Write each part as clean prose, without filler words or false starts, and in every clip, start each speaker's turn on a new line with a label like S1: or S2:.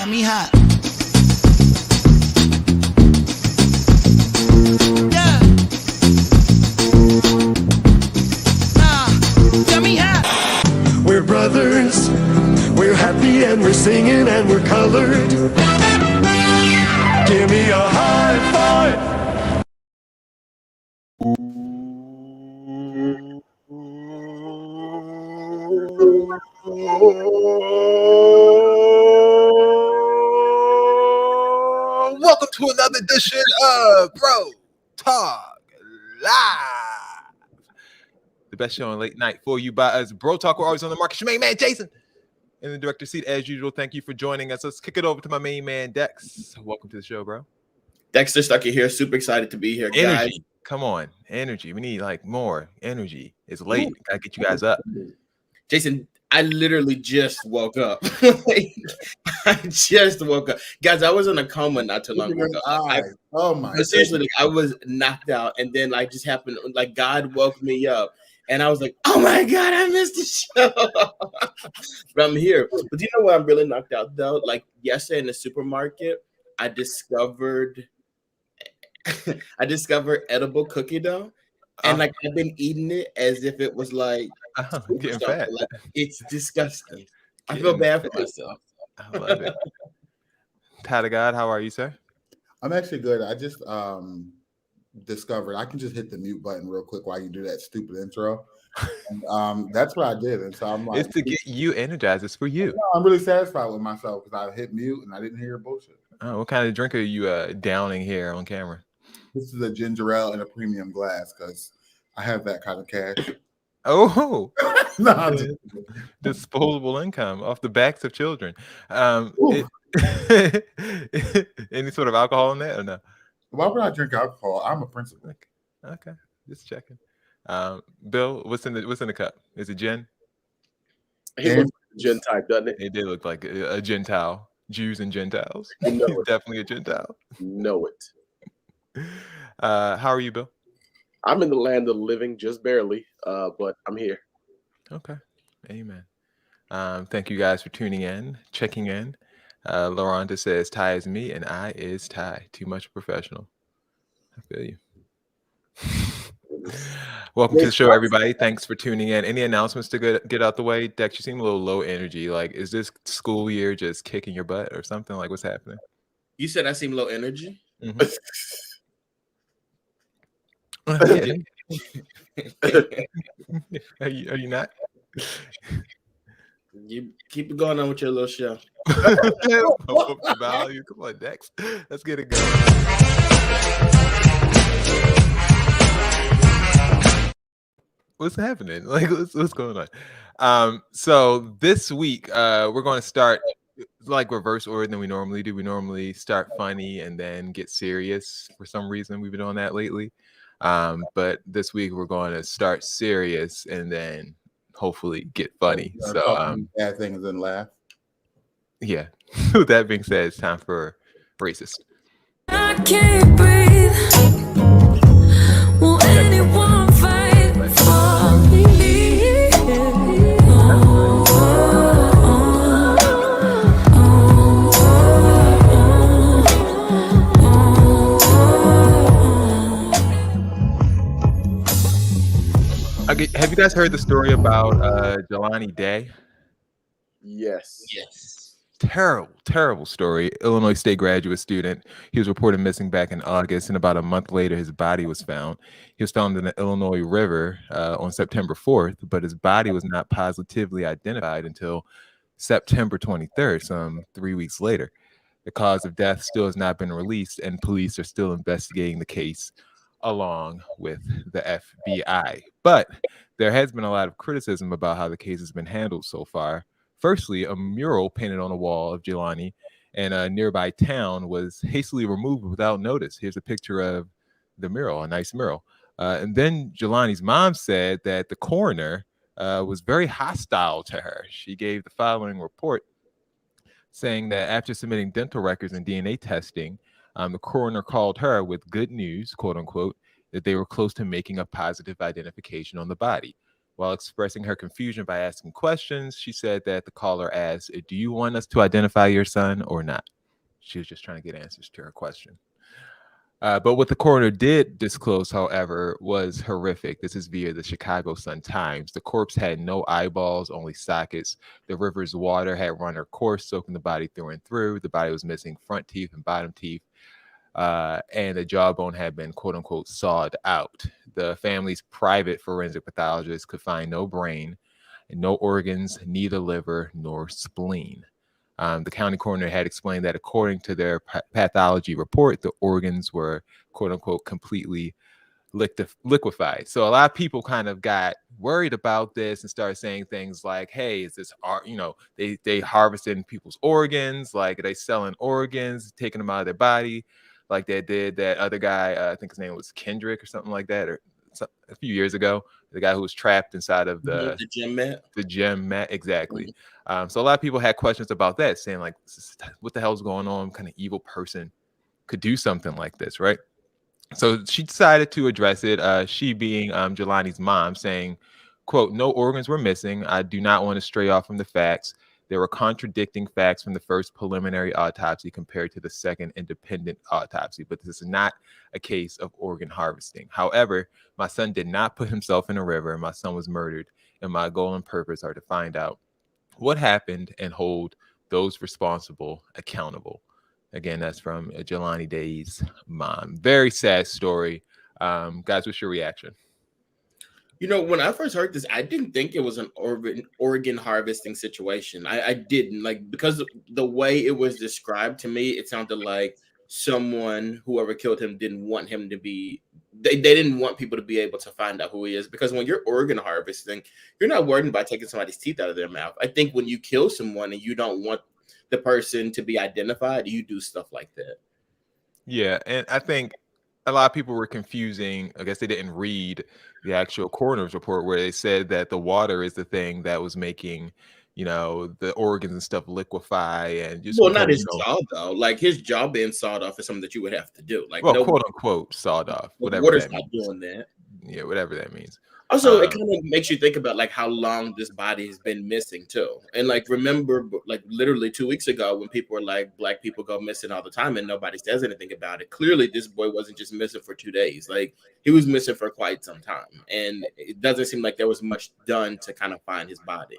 S1: got me hot. Yeah. Got me hot.
S2: We're brothers, we're happy and we're singing and we're colored. Give me a high five.
S3: Welcome to another edition of Bro Talk Live, the best show on late night for you by us. Bro Talk, we're always on the market. Your main man Jason in the director's seat as usual. Thank you for joining us. Let's kick it over to my main man Dex. Welcome to the show, bro.
S4: Dexter Stuckey here. Super excited to be here, guys.
S3: Energy, come on, energy. We need like more energy. It's late. Gotta get you guys up.
S4: Jason, I literally just woke up. I just woke up, guys. I was in a coma not too long ago.
S5: Oh my!
S4: But seriously, like, I was knocked out, and then like just happened. Like God woke me up, and I was like, "Oh my God, I missed the show." But I'm here. But do you know what? I'm really knocked out though. Like yesterday in the supermarket, I discovered edible cookie dough. And like I've been eating it as if it was like
S3: getting fat.
S4: Like, it's disgusting. I feel bad for myself.
S3: I love it. Pat of God, how are you, sir?
S5: I'm actually good. I just discovered I can just hit the mute button real quick while you do that stupid intro. And, that's what I did, and so I'm like,
S3: it's to get you energized. It's for you.
S5: I'm really satisfied with myself because I hit mute and I didn't hear your bullshit.
S3: Oh, what kind of drink are you downing here on camera?
S5: This is a ginger ale in a premium glass because I have that kind of cash.
S3: Oh,
S5: No,
S3: disposable income off the backs of children. Any sort of alcohol in that or no?
S5: Why would I drink alcohol? I'm a principal.
S3: Okay, just checking. Bill, what's in the cup? Is it gin?
S6: He looks like a gin type, doesn't it?
S3: It did look like a Gentile. Jews and Gentiles.
S6: You know it.
S3: Definitely a Gentile.
S6: Know it.
S3: How are you, Bill?
S6: I'm in the land of the living, just barely, but I'm here.
S3: Okay. Amen. Thank you guys for tuning in, checking in. Laronda says Ty is me and I is Ty. Too much professional. I feel you. Welcome to the show, everybody. Thanks for tuning in. Any announcements to get out the way? Dex, you seem a little low energy. Like, is this school year just kicking your butt or something? Like, what's happening?
S4: You said I seem low energy.
S3: Mm-hmm. Are you not?
S4: You keep it going on with your little show.
S3: Pump up the value. Come on, Dex. Let's get it going. What's happening? Like, what's going on? So this week, we're going to start like reverse order than we normally do. We normally start funny and then get serious. For some reason, we've been doing that lately. But this week we're going to start serious and then hopefully get funny. So
S5: bad things and laugh.
S3: Yeah. With that being said, it's time for racist.
S7: I can't breathe. Will anyone fight for me?
S3: Okay, have you guys heard the story about Jelani Day?
S6: Yes.
S3: Terrible story. Illinois State graduate student. He was reported missing back in August, and about a month later, his body was found. He was found in the Illinois River on September 4th, but his body was not positively identified until September 23rd, some 3 weeks later. The cause of death still has not been released, and police are still investigating the case along with the FBI. But there has been a lot of criticism about how the case has been handled so far. Firstly, a mural painted on the wall of Jelani in a nearby town was hastily removed without notice. Here's a picture of the mural, a nice mural. And then Jelani's mom said that the coroner was very hostile to her. She gave the following report saying that after submitting dental records and DNA testing, the coroner called her with good news, quote unquote, that they were close to making a positive identification on the body. While expressing her confusion by asking questions, she said that the caller asked, "Do you want us to identify your son or not?" She was just trying to get answers to her question. But what the coroner did disclose, however, was horrific. This is via the Chicago Sun-Times. The corpse had no eyeballs, only sockets. The river's water had run her course, soaking the body through and through. The body was missing front teeth and bottom teeth. And the jawbone had been, quote unquote, sawed out. The family's private forensic pathologist could find no brain, no organs, neither liver nor spleen. The county coroner had explained that according to their pathology report, the organs were, quote unquote, completely liquefied. So a lot of people kind of got worried about this and started saying things like, "Hey, is this art? You know, they harvesting people's organs, like are they selling organs, taking them out of their body, like they did that other guy. I think his name was Kendrick or something like that, or a few years ago, the guy who was trapped inside of the
S4: gym mat.
S3: The gym mat, exactly. So a lot of people had questions about that, saying like, "What the hell's going on? What kind of evil person could do something like this, right?" So she decided to address it. She being Jelani's mom, saying, "Quote: No organs were missing. I do not want to stray off from the facts. There were contradicting facts from the first preliminary autopsy compared to the second independent autopsy, but this is not a case of organ harvesting. However, my son did not put himself in a river. My son was murdered, and my goal and purpose are to find out what happened and hold those responsible accountable." Again, that's from Jelani Day's mom. Very sad story. Guys, what's your reaction?
S4: You know, when I first heard this, I didn't think it was an organ harvesting situation. I didn't, like, because the way it was described to me, it sounded like someone, whoever killed him, didn't want him to be, they didn't want people to be able to find out who he is. Because when you're organ harvesting, you're not worried about taking somebody's teeth out of their mouth. I think when you kill someone and you don't want the person to be identified, you do stuff like that.
S3: Yeah, and I think a lot of people were confusing. I guess they didn't read the actual coroner's report where they said that the water is the thing that was making, the organs and stuff liquefy, and just
S4: Well, not
S3: because,
S4: his jaw though. Like his jaw being sawed off is something that you would have to do. Like,
S3: well,
S4: no,
S3: quote unquote, sawed off, whatever
S4: water's
S3: that
S4: not
S3: means.
S4: doing that.
S3: Yeah, whatever that means.
S4: Also, it kind of makes you think about like how long this body has been missing too. And like, remember, like literally 2 weeks ago when people were like, Black people go missing all the time and nobody says anything about it. Clearly, this boy wasn't just missing for 2 days. Like he was missing for quite some time. And it doesn't seem like there was much done to kind of find his body.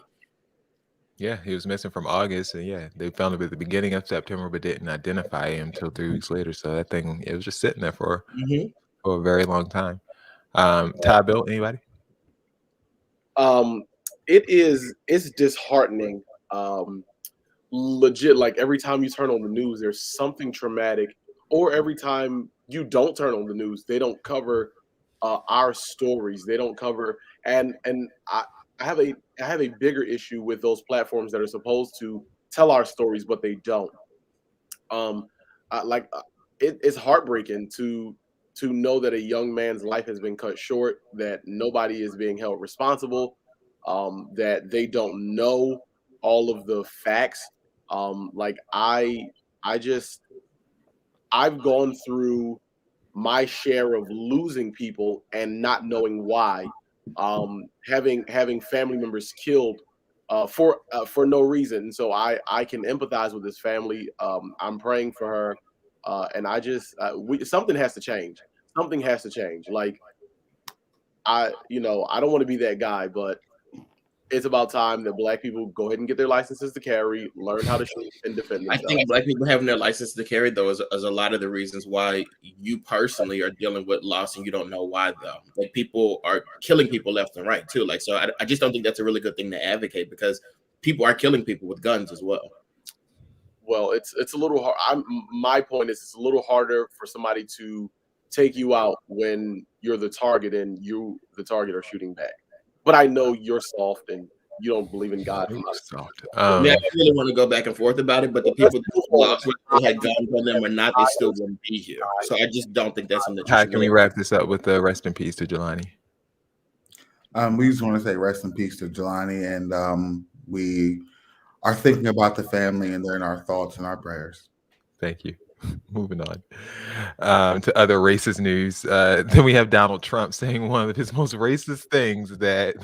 S3: Yeah, he was missing from August, and yeah, they found him at the beginning of September, but didn't identify him until 3 weeks later. So that thing, it was just sitting there for a very long time. Ty, Bill, anybody?
S6: It's disheartening. Legit, like every time you turn on the news, there's something traumatic, or every time you don't turn on the news, they don't cover our stories. They don't cover, and I have a bigger issue with those platforms that are supposed to tell our stories, but they don't. It's heartbreaking to know that a young man's life has been cut short, that nobody is being held responsible, that they don't know all of the facts. I've gone through my share of losing people and not knowing why, having family members killed for no reason. So I can empathize with this family. I'm praying for her. And something has to change. Something has to change. Like I don't want to be that guy, but it's about time that Black people go ahead and get their licenses to carry, learn how to shoot and defend themselves.
S4: I think Black people having their license to carry, though, is a lot of the reasons why you personally are dealing with loss and you don't know why, though. Like people are killing people left and right, too. Like, so I just don't think that's a really good thing to advocate, because people are killing people with guns as well.
S6: Well, it's a little hard. My point is, it's a little harder for somebody to take you out when you're the target and you, the target, are shooting back. But I know you're soft and you don't believe in God.
S4: I really want to go back and forth about it, but the people that lost, whether they had guns on them or not, they still wouldn't be here. So I just don't think that's something.
S3: How can we wrap this up with rest in peace to Jelani?
S5: We just want to say rest in peace to Jelani, and we are thinking about the family, and they're in our thoughts and our prayers.
S3: Thank you. Moving on to other racist news. Then we have Donald Trump saying one of his most racist things that,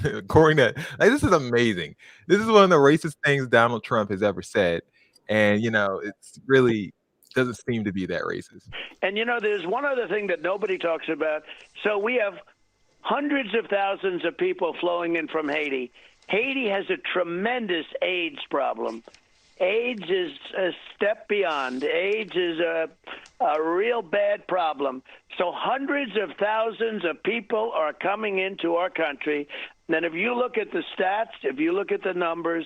S3: according to, like, this is amazing. This is one of the racist things Donald Trump has ever said. And, it's really doesn't seem to be that racist.
S8: And, there's one other thing that nobody talks about. So we have hundreds of thousands of people flowing in from Haiti. Haiti has a tremendous AIDS problem. AIDS is a step beyond. AIDS is a real bad problem. So hundreds of thousands of people are coming into our country. And if you look at the stats, if you look at the numbers,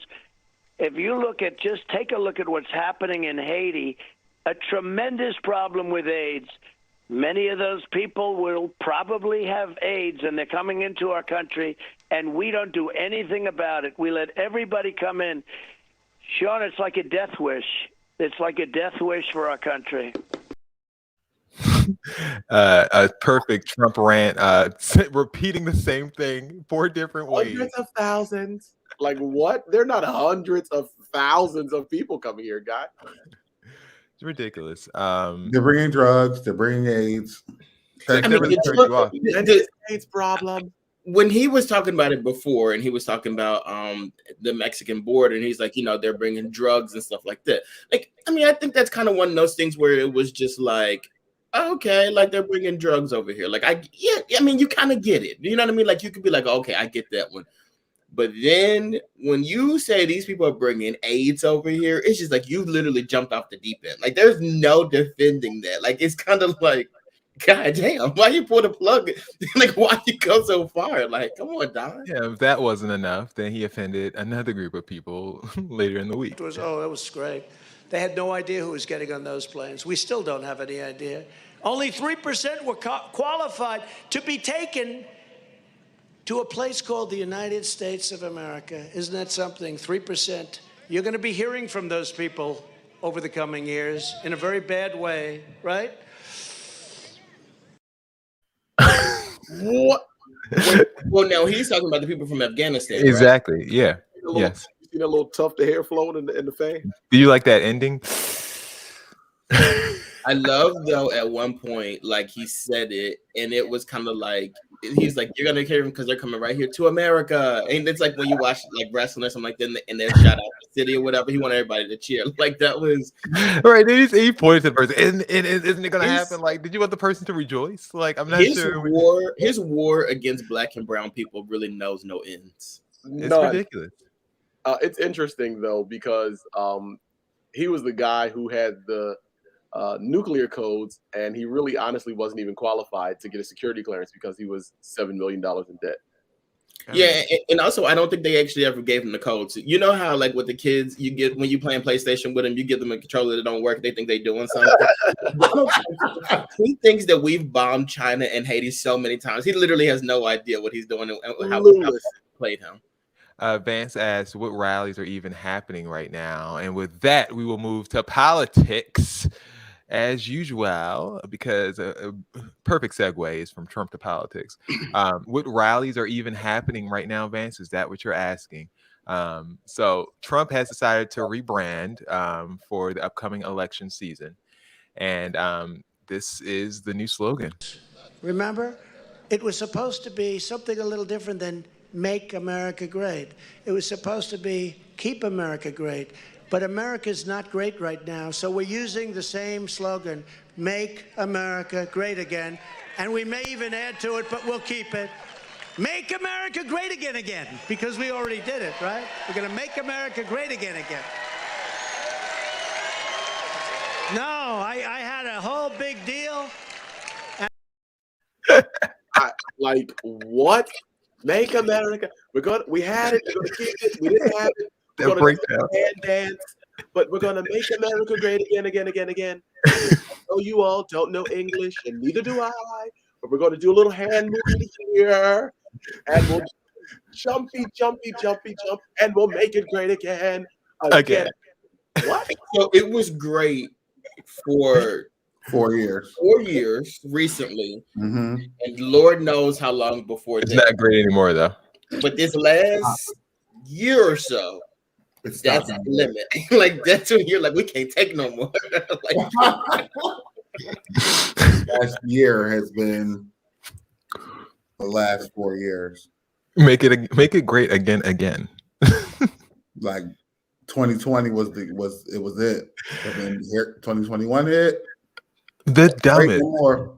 S8: if you look at take a look at what's happening in Haiti, a tremendous problem with AIDS. Many of those people will probably have AIDS, and they're coming into our country, and we don't do anything about it. We let everybody come in. Sean, it's like a death wish. It's like a death wish for our country.
S3: A perfect Trump rant, repeating the same thing 4 different ways.
S6: Hundreds of thousands. Like what? They're not hundreds of thousands of people coming here, guy.
S3: It's ridiculous.
S5: They're bringing drugs. They're bringing AIDS.
S3: That really turned you off.
S6: The AIDS problem.
S4: When he was talking about it before, and he was talking about the Mexican border, and he's like, they're bringing drugs and stuff like that. Like, I think that's kind of one of those things where it was just like, okay, like they're bringing drugs over here. Like, you kind of get it. You know what I mean? Like, you could be like, okay, I get that one. But then when you say these people are bringing AIDS over here, it's just like you literally jumped off the deep end. Like, there's no defending that. Like, it's kind of like, God damn, why you pull the plug? Like, why you go so far? Like, come on, Don.
S3: Yeah, if that wasn't enough, then he offended another group of people later in the week.
S9: It was great. They had no idea who was getting on those planes. We still don't have any idea. Only 3% were qualified to be taken to a place called the United States of America. Isn't that something? 3%. You're going to be hearing from those people over the coming years in a very bad way, right?
S4: What? Well, now he's talking about the people from Afghanistan.
S3: Exactly.
S4: Right?
S3: Yeah.
S6: Yes. You see that little tuft of hair flowing in the fan?
S3: Do you like that ending?
S4: I love though at one point, like he said it, and it was kind of like he's like, "You're gonna hear them because they're coming right here to America." And it's like when you watch like wrestling or something like that, and they're shot out the city or whatever. He wanted everybody to cheer. Like that was
S3: right. He pointed to the person, and isn't it gonna happen? Like, did you want the person to rejoice? Like, I'm not sure.
S4: His war against black and brown people really knows no ends.
S3: It's ridiculous.
S6: It's interesting though because he was the guy who had the nuclear codes, and he really honestly wasn't even qualified to get a security clearance because he was $7 million in debt.
S4: Yeah, and also I don't think they actually ever gave him the codes. You know how like with the kids, you get when you playing PlayStation with them, you give them a controller that don't work, they think they're doing something. He thinks that we've bombed China and Haiti so many times. He literally has no idea what he's doing and how played him.
S3: Vance asked what rallies are even happening right now, and with that we will move to politics as usual, because a perfect segue is from Trump to politics. What rallies are even happening right now, Vance? Is that what you're asking? So Trump has decided to rebrand for the upcoming election season, and this is the new slogan.
S9: Remember, it was supposed to be something a little different than Make America Great. It was supposed to be Keep America Great. But America's not great right now, so we're using the same slogan, Make America Great Again. And we may even add to it, but we'll keep it. Make America Great Again, because we already did it, right? We're going to make America great again. No, I had a whole big deal.
S6: Like, what? Make America. We had it. We're going to keep it. We didn't have it. We're going to hand dance, but we're going to make America great again. So you all don't know English, and neither do I. But we're going to do a little hand movement here, and we'll jumpy, jump, and we'll make it great again. What?
S4: So it was great for
S5: 4 years.
S4: 4 years recently,
S5: Mm-hmm.
S4: and Lord knows how long before
S3: it's not great anymore, though.
S4: But this last year or so,
S5: It's
S4: That's
S5: stopped.
S4: the limit. Like that's when you're like, we can't take no more. Like,
S5: Last year has been the last 4 years.
S3: Make it great again.
S5: Like 2020 was it. And then here 2021 hit.
S3: The dumbest.
S5: More.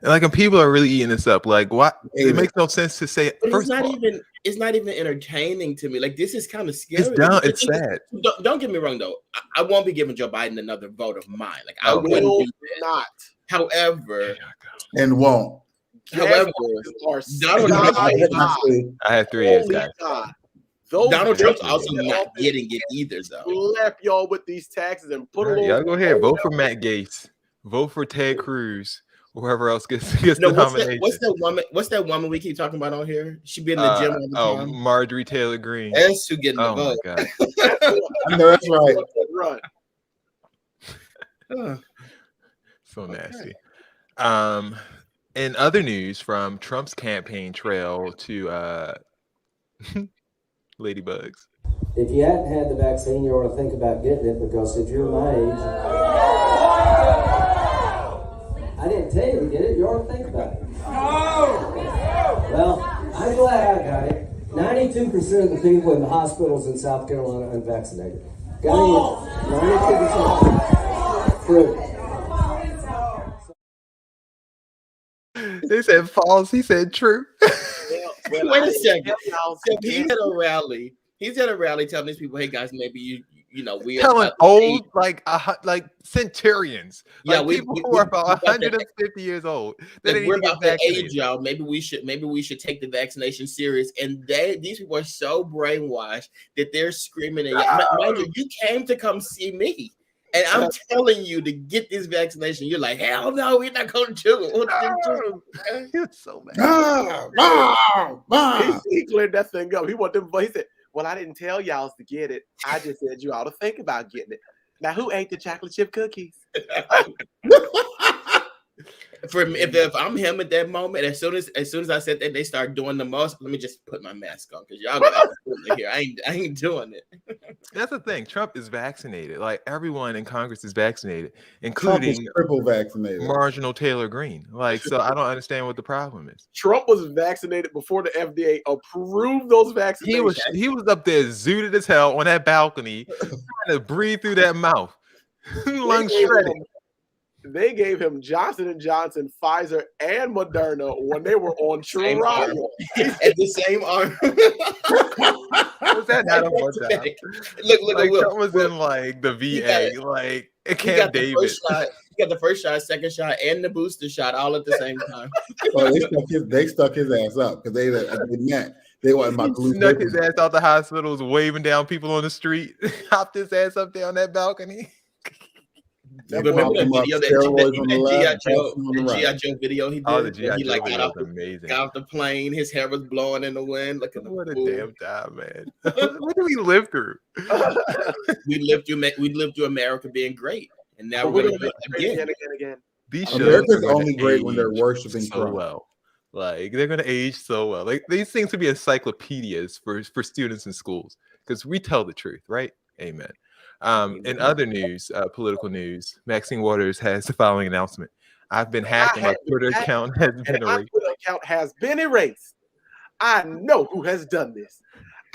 S3: Like, and people are really eating this up. Like, what?
S5: Ate
S3: It makes no sense to say.
S4: but
S3: First of all,
S4: it's not even entertaining to me. Like this is kind of scary.
S3: it's dumb. It's sad.
S4: Don't get me wrong though. I won't be giving Joe Biden another vote of mine. Like I
S3: Oh,
S4: wouldn't
S6: Will
S4: do that.
S6: not.
S4: However,
S5: And won't.
S4: however, Donald Trump,
S3: I had 3 years, guys.
S4: Donald Trump's also
S6: bitches
S4: not getting it either, though.
S6: Slap y'all with these taxes and put
S3: All right,
S6: them
S3: y'all go ahead. Vote for Matt Gaetz. Vote for Ted Cruz. Whoever else gets the nomination.
S4: What's that woman we keep talking about on here? She be in the gym all the time.
S3: Marjorie Taylor Greene.
S4: That's who getting the
S3: Oh my
S4: vote.
S3: god.
S5: I know that's right.
S6: Run.
S3: So nasty. In other news from Trump's campaign trail to ladybugs.
S10: If you hadn't had the vaccine, you ought to think about getting it, because if you're my age, I didn't tell you to get it, you ought to think about it. Well, I'm glad I got it. 92% of the people in the hospitals in South Carolina are unvaccinated. Got it? 92%. True.
S3: They said false. He said true.
S4: Wait a second. So he's at a rally. He's at a rally telling these people, "Hey guys, maybe you know we
S3: Telling old like centurions,
S4: yeah,
S3: like people who are about 150 years old.
S4: We're about that age, y'all. Maybe we should take the vaccination serious." And these people are so brainwashed that they're screaming at you. Mind you, you came to come see me. And I'm telling you to get this vaccination. You're like, hell no, we're not going to do it.
S3: It's so bad.
S6: He cleared that thing up. He wanted them. He said, "Well, I didn't tell y'all to get it. I just said you ought to think about getting it." Now, who ate the chocolate chip cookies?
S4: If I'm him at that moment, as soon as I said that, they start doing the most. Let me just put my mask on because y'all got here. I ain't doing it.
S3: That's the thing. Trump is vaccinated. Like everyone in Congress is vaccinated, including
S5: triple vaccinated.
S3: Marginal Taylor Greene. Like, so I don't understand what the problem is.
S6: Trump was vaccinated before the FDA approved those vaccinations.
S3: He was up there zooted as hell on that balcony, trying to breathe through that mouth, lungs shredded.
S6: They gave him Johnson & Johnson, Pfizer, and Moderna when they were on trial.
S4: At the same arm.
S3: Was that not a one time?
S4: Look,
S3: like,
S4: Will.
S3: Trump was in like the VA, like at Camp David.
S4: He got the first shot, second shot, and the booster shot all at the same time.
S5: Well, they stuck his ass up because they wanted my glue.
S3: Snuck his ass out the hospital, was waving down people on the street, hopped his ass up there on that balcony.
S4: Remember that video that G.I. Joe video he did?
S3: Oh, the G.I.
S4: He like
S3: Joe
S4: got
S3: amazing.
S4: off the plane, his hair was blowing in the wind.
S3: What a damn time, man. What do we live through?
S4: we lived through America being great. And now we're gonna again.
S3: These
S5: America's only great when they're worshiping
S3: so
S5: Trump.
S3: well. Like they're gonna age so well. Like these things to be encyclopedias for students in schools because we tell the truth, right? Amen. In other news, political news, Maxine Waters has the following announcement: I've been hacked and my Twitter account has been erased.
S6: Twitter account has been erased. I know who has done this.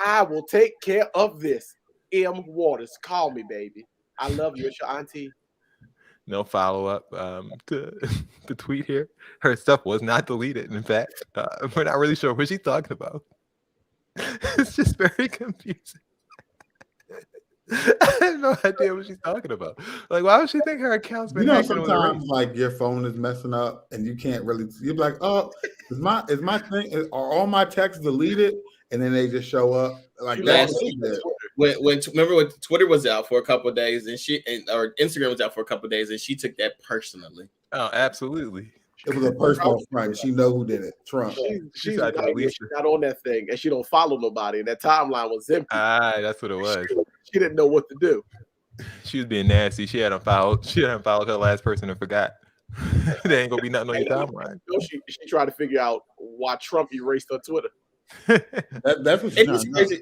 S6: I will take care of this. M. Waters, call me, baby. I love you. It's your auntie.
S3: No follow-up to the tweet here. Her stuff was not deleted. In fact, we're not really sure what she's talking about. It's just very confusing. I have no idea what she's talking about. Like, why would she think her account's been hacked?
S5: Sometimes like your phone is messing up and you can't really. You're like, oh, is my thing? Are all my texts deleted? And then they just show up like that.
S4: Remember when Twitter was out for a couple of days or Instagram was out for a couple of days and she took that personally.
S3: Oh, absolutely.
S5: It was a personal friend. She know who did it. Trump.
S6: She's not on that thing, and she don't follow nobody. And that timeline was empty.
S3: That's what it was.
S6: She didn't know what to do.
S3: She was being nasty. She hadn't followed her last person and forgot. There ain't gonna be nothing on your timeline.
S6: She tried to figure out why Trump erased her Twitter.
S5: That's what she's trying to know.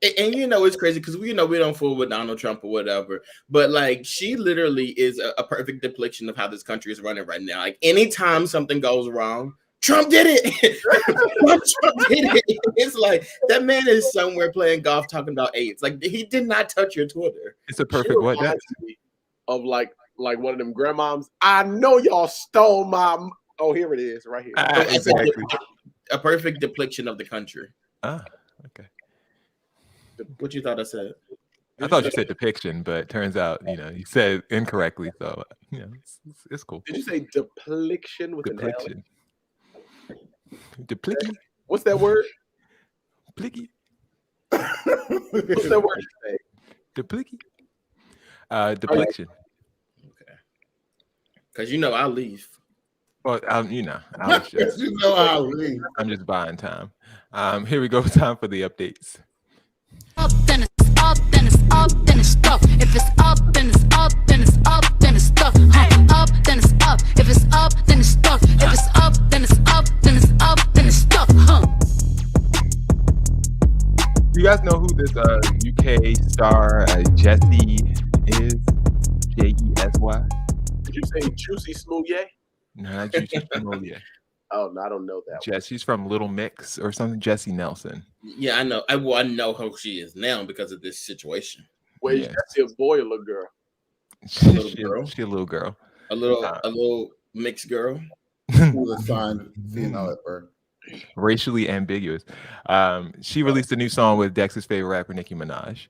S4: And you know it's crazy because we don't fool with Donald Trump or whatever, but like she literally is a perfect depiction of how this country is running right now. Like anytime something goes wrong, Trump did it. Trump did it. It's like that man is somewhere playing golf talking about AIDS. Like he did not touch your Twitter.
S3: It's a perfect what? That
S6: Of like one of them grandmoms. I know y'all stole my. Oh, here it is, right here.
S3: Exactly.
S4: A perfect depiction of the country.
S3: Ah, okay.
S4: What you thought I said?
S3: I thought you said depiction, but it turns out you said incorrectly. So it's cool.
S6: Did you say depliction with
S3: Depiction. Deplicky.
S6: What's that word?
S3: Plicky.
S6: What's that word you say?
S3: Deplicky. Depliction.
S4: Okay. Because I'll leave.
S3: Well, I was just,
S5: I'll leave.
S3: I'm just buying time. Here we go. Time for the updates.
S7: Up, then it's up, then it's up, then it's stuck. If it's up, then it's up, then it's up, then it's stuck. Up, then it's up. If it's up, then it's stuck. If it's up, then it's up, then it's up, then it's stuck.
S3: Do you guys know who this UK star Jessie is? Jesy?
S6: Did you say Juicy Smoothie?
S3: No, not Juicy Smoothie.
S6: Oh no, I don't know that.
S3: Jess, she's from Little Mix or something. Jessie Nelson.
S4: Yeah, I know. I know who she is now because of this situation.
S6: Wait, is Jessie a boy or a little girl?
S3: She a little girl.
S4: A little mixed girl.
S5: Who assigned female at birth.
S3: Racially ambiguous. She released a new song with Dex's favorite rapper, Nicki Minaj.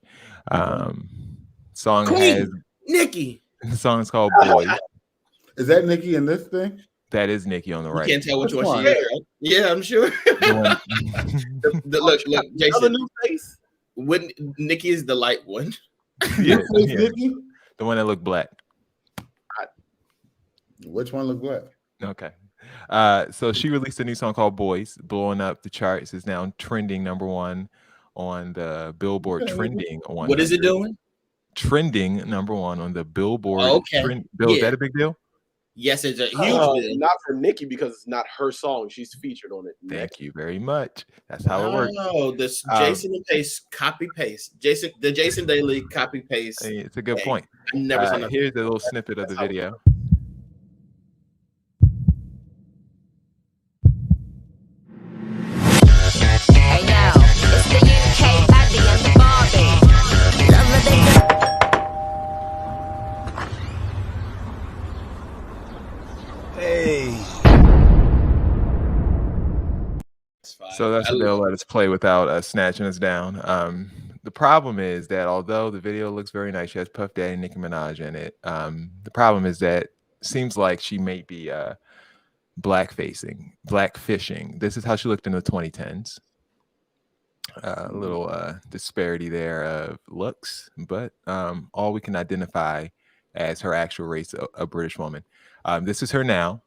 S3: Song
S4: Queen,
S3: has
S4: Nicki.
S3: The song is called Boy.
S5: Is that Nicki in this thing?
S3: That is Nicki on the right.
S4: You can't tell which one she is, right? Yeah, I'm sure. Look, Jason.
S6: New face?
S4: Nicki is the light one.
S3: Yeah,
S5: Nicki?
S3: the one that looked black.
S5: Which one looked black?
S3: Okay. So she released a new song called Boys, blowing up the charts. Is now trending #1 on the Billboard trending.
S4: What is it doing?
S3: Trending #1 on the Billboard.
S4: Okay.
S3: Bill,
S4: Yeah.
S3: Is that a big deal?
S4: Yes, it's a huge deal.
S6: Not for Nicki because it's not her song. She's featured on it.
S3: Thank you very much. That's how it works.
S4: Oh, this Jason and Pace copy paste. The Jason Daily copy paste.
S3: Hey, it's a good point.
S4: I never saw nothing.
S3: Here's a little snippet of the video.
S7: Hey yo, it's the UK Abby and the Barbie. Love the
S3: So that's what they'll let us play without snatching us down. The problem is that although the video looks very nice, she has Puff Daddy and Nicki Minaj in it. The problem is that seems like she may be blackfishing. This is how she looked in the 2010s. A little disparity there of looks, but all we can identify as her actual race, a British woman. This is her now.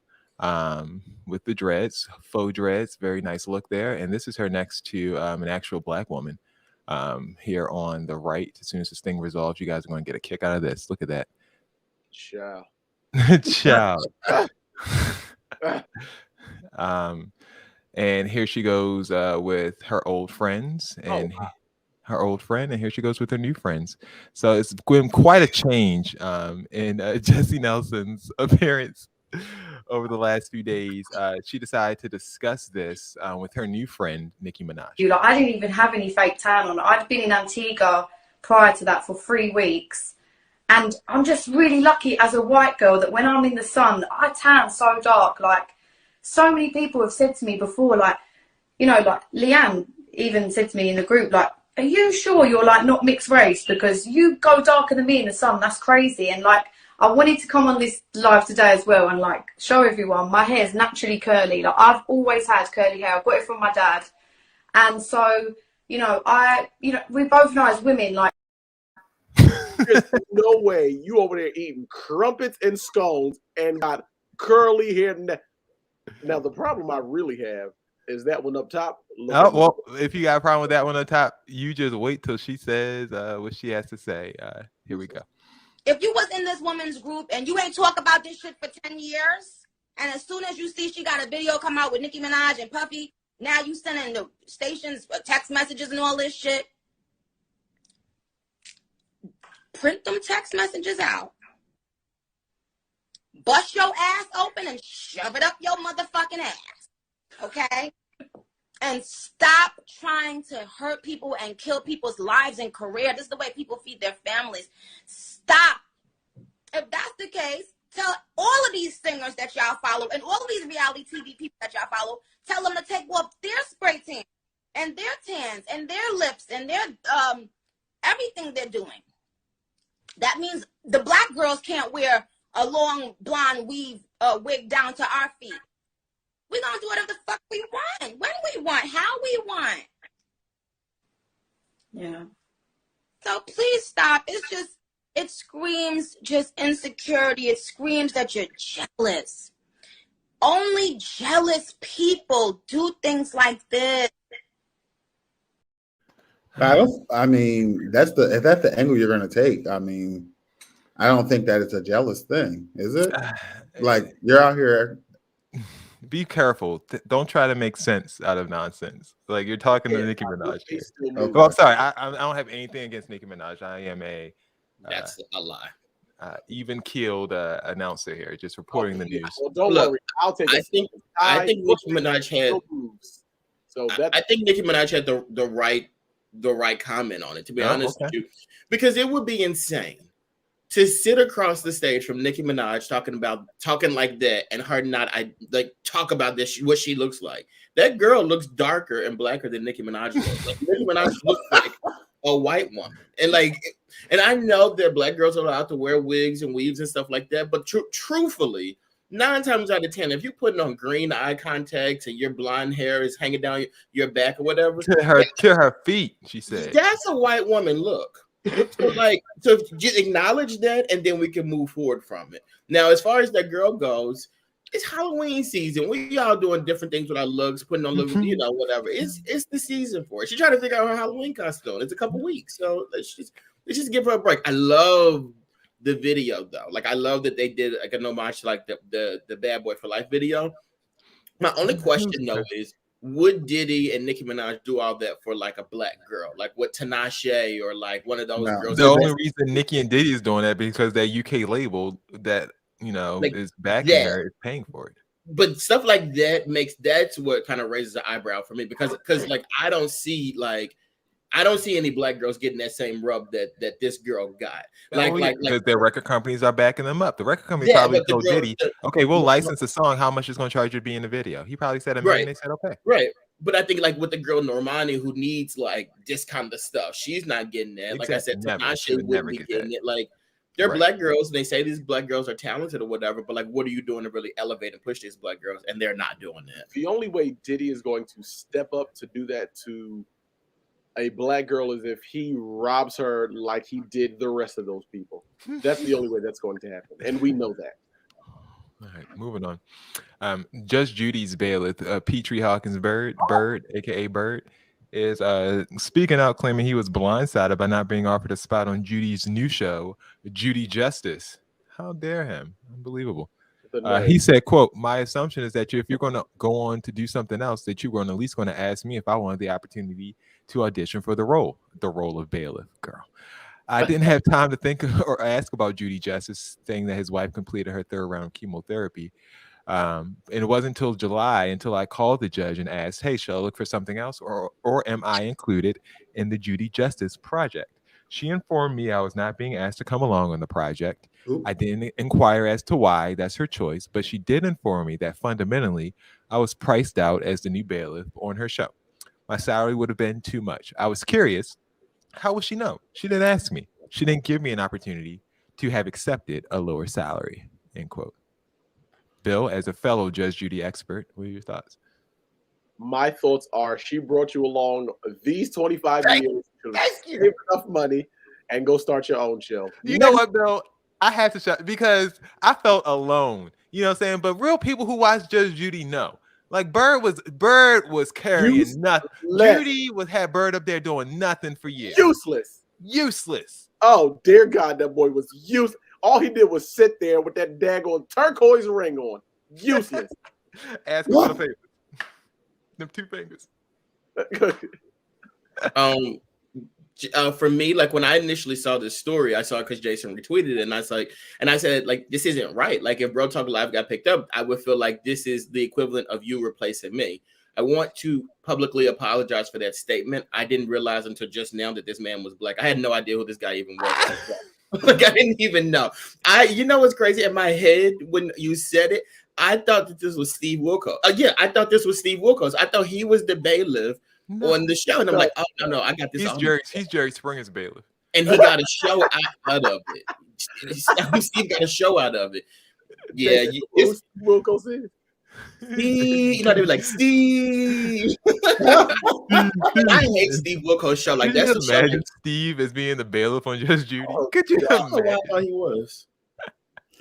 S3: With the dreads, faux dreads, very nice look there. And this is her next to an actual black woman here on the right. As soon as this thing resolves, you guys are going to get a kick out of this. Look at that.
S6: Ciao.
S3: Ciao. And here she goes with her old friends and her old friend, and here she goes with her new friends. So it's been quite a change in Jessie Nelson's appearance over the last few days. She decided to discuss this with her new friend, Nicki Minaj.
S11: I didn't even have any fake tan on. I'd been in Antigua prior to that for 3 weeks. And I'm just really lucky as a white girl that when I'm in the sun, I tan so dark. Like, so many people have said to me before, like, like Leanne even said to me in the group, like, are you sure you're like not mixed race? Because you go darker than me in the sun. That's crazy. And like, I wanted to come on this live today as well and like show everyone my hair is naturally curly. Like I've always had curly hair. I got it from my dad. And so, we both know as women, like.
S6: There's no way you over there eating crumpets and scones and got curly hair. Now, the problem I really have is that one up top.
S3: Oh, well, if you got a problem with that one up top, you just wait till she says what she has to say. Here we go.
S12: If you was in this woman's group and you ain't talk about this shit for 10 years, and as soon as you see she got a video come out with Nicki Minaj and Puffy, now you sending the stations text messages and all this shit, print them text messages out, bust your ass open and shove it up your motherfucking ass, okay? And stop trying to hurt people and kill people's lives and career. This is the way people feed their families. Stop. If that's the case, tell all of these singers that y'all follow and all of these reality TV people that y'all follow, tell them to take off their spray tan and their tans and their lips and their everything they're doing. That means the black girls can't wear a long blonde weave wig down to our feet. We're going to do whatever the fuck we want, when we want, how we want. Yeah. So please stop. It screams just insecurity. It screams that you're jealous. Only jealous people do things like this.
S5: I mean, if that's the angle you're going to take, I mean, I don't think that it's a jealous thing, is it? Like, you're out here.
S3: Be careful. Don't try to make sense out of nonsense. Like, you're talking to Nicki Minaj here.
S5: Okay.
S3: Well, sorry, I don't have anything against Nicki Minaj. I am
S4: that's a lie.
S3: Even keeled announcer here, just reporting the news.
S6: Well, don't worry. I'll take it.
S4: I think Nicki Minaj had.
S6: So
S4: I think Nicki Minaj had the right comment on it. To be honest with you, because it would be insane to sit across the stage from Nicki Minaj talking like that, and her not talk about this what she looks like. That girl looks darker and blacker than Nicki Minaj looks. Like, Nicki Minaj looks like a white woman, and I know that black girls are allowed to wear wigs and weaves and stuff like that, but truthfully, 9 times out of 10, if you're putting on green eye contacts and your blonde hair is hanging down your back or whatever,
S3: to her feet, she said,
S4: that's a white woman look. So just acknowledge that, and then we can move forward from it. Now, as far as that girl goes, it's Halloween season. We all doing different things with our looks, putting on looks, whatever. It's the season for it. She's trying to figure out her Halloween costume. It's a couple weeks, so let's just give her a break. I love the video though. Like, I love that they did like an homage to like the Bad Boy for Life video. My only question though is, would Diddy and Nicki Minaj do all that for like a black girl, like what Tinashe or like one of those girls?
S3: The only reason Nicki and Diddy is doing that because that UK label that is backing her is paying for it.
S4: But stuff like that that's what kind of raises the eyebrow for me because like I don't see any black girls getting that same rub that this girl got.
S3: Because their record companies are backing them up. The record company probably told Diddy, okay, we'll license a song. How much is going to charge you to be in the video? He probably said $1 million. They said, okay.
S4: Right. But I think like with the girl Normani who needs like this kind of stuff, she's not getting that. Like I said, Tinashe wouldn't be getting it. Like they're black girls and they say these black girls are talented or whatever, but like what are you doing to really elevate and push these black girls? And they're not doing that.
S6: The only way Diddy is going to step up to do that to a black girl is if he robs her like he did the rest of those people. That's the only way that's going to happen, and we know that.
S3: All right, moving on. Judge Judy's bailiff, Petrie Hawkins Bird, aka Bird, is speaking out, claiming he was blindsided by not being offered a spot on Judy's new show, Judy Justice. How dare him? Unbelievable. He said, quote, "My assumption is that if you're going to go on to do something else, that you're at least going to ask me if I wanted the opportunity to audition for the role of bailiff." Girl, I didn't have time to think or ask about Judy Justice, saying that his wife completed her 3rd round of chemotherapy. And it wasn't until July until I called the judge and asked, "Hey, shall I look for something else, or am I included in the Judy Justice project?" She informed me I was not being asked to come along on the project. Ooh. I didn't inquire as to why. That's her choice. But she did inform me that fundamentally, I was priced out as the new bailiff on her show. My salary would have been too much. I was curious. How would she know? She didn't ask me. She didn't give me an opportunity to have accepted a lower salary, end quote. Bill, as a fellow Judge Judy expert, what are your thoughts?
S6: My thoughts are she brought you along these 25 years to save enough money and go start your own show.
S3: You know what, Bill? I had to shut because I felt alone. You know what I'm saying? But real people who watch Judge Judy know. Like Bird was carrying nothing. Judy had Bird up there doing nothing for years. Useless.
S6: Oh, dear God, that boy was useless. All he did was sit there with that daggone turquoise ring on. Useless.
S3: Ask him for the favor. Them 2 fingers.
S4: For me, like when I initially saw this story, I saw it because Jason retweeted it, and I said, like, this isn't right. Like, if Bro Talk Live got picked up, I would feel like this is the equivalent of you replacing me. I want to publicly apologize for that statement. I didn't realize until just now that this man was black. I had no idea who this guy even was. Like, I didn't even know. You know what's crazy? In my head, when you said it, I thought that this was Steve Wilkos. Yeah, I thought this was Steve Wilkos. I thought he was the bailiff on the show, and I'm like, oh no, I got this.
S3: He's Jerry Springer's bailiff,
S4: and he got a show out of it. Steve got a show out of it. Yeah,
S6: Steve Wilkos is.
S4: Steve, you know, they were like Steve. I hate Steve Wilkos' show. Like, that's the show.
S3: Imagine Steve as being the bailiff on Just Judy. Could you
S4: I don't know why I thought he was.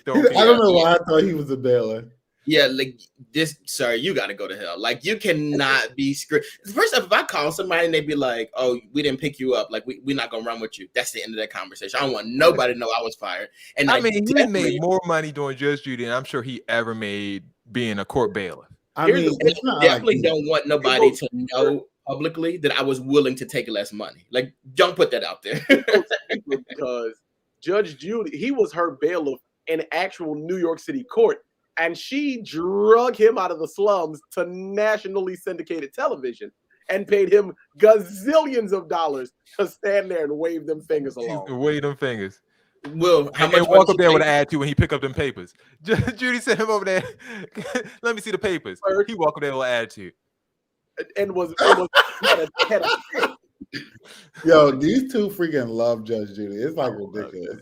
S5: I don't know why I thought he was a bailiff.
S4: Yeah, like this. Sorry, you got to go to hell. Like, you cannot be screwed. First off, if I call somebody and they be like, "Oh, we didn't pick you up. Like, we're not gonna run with you." That's the end of that conversation. I don't want nobody to know I was fired. And
S3: I mean, he made more money doing Just Judy than I'm sure he ever made being a court bailiff.
S4: I definitely don't want nobody to know publicly that I was willing to take less money. Like, don't put that out there.
S6: Because Judge Judy, he was her bailiff in actual New York City court, and she drug him out of the slums to nationally syndicated television and paid him gazillions of dollars to stand there and wave them fingers along.
S3: Wave them fingers.
S4: Will, how much
S3: walk up there with an attitude when he pick up them papers. Judy sent him over there. Let me see the papers. He walk up there with an attitude.
S6: And had a
S5: Yo, these two freaking love Judge Judy. It's like ridiculous.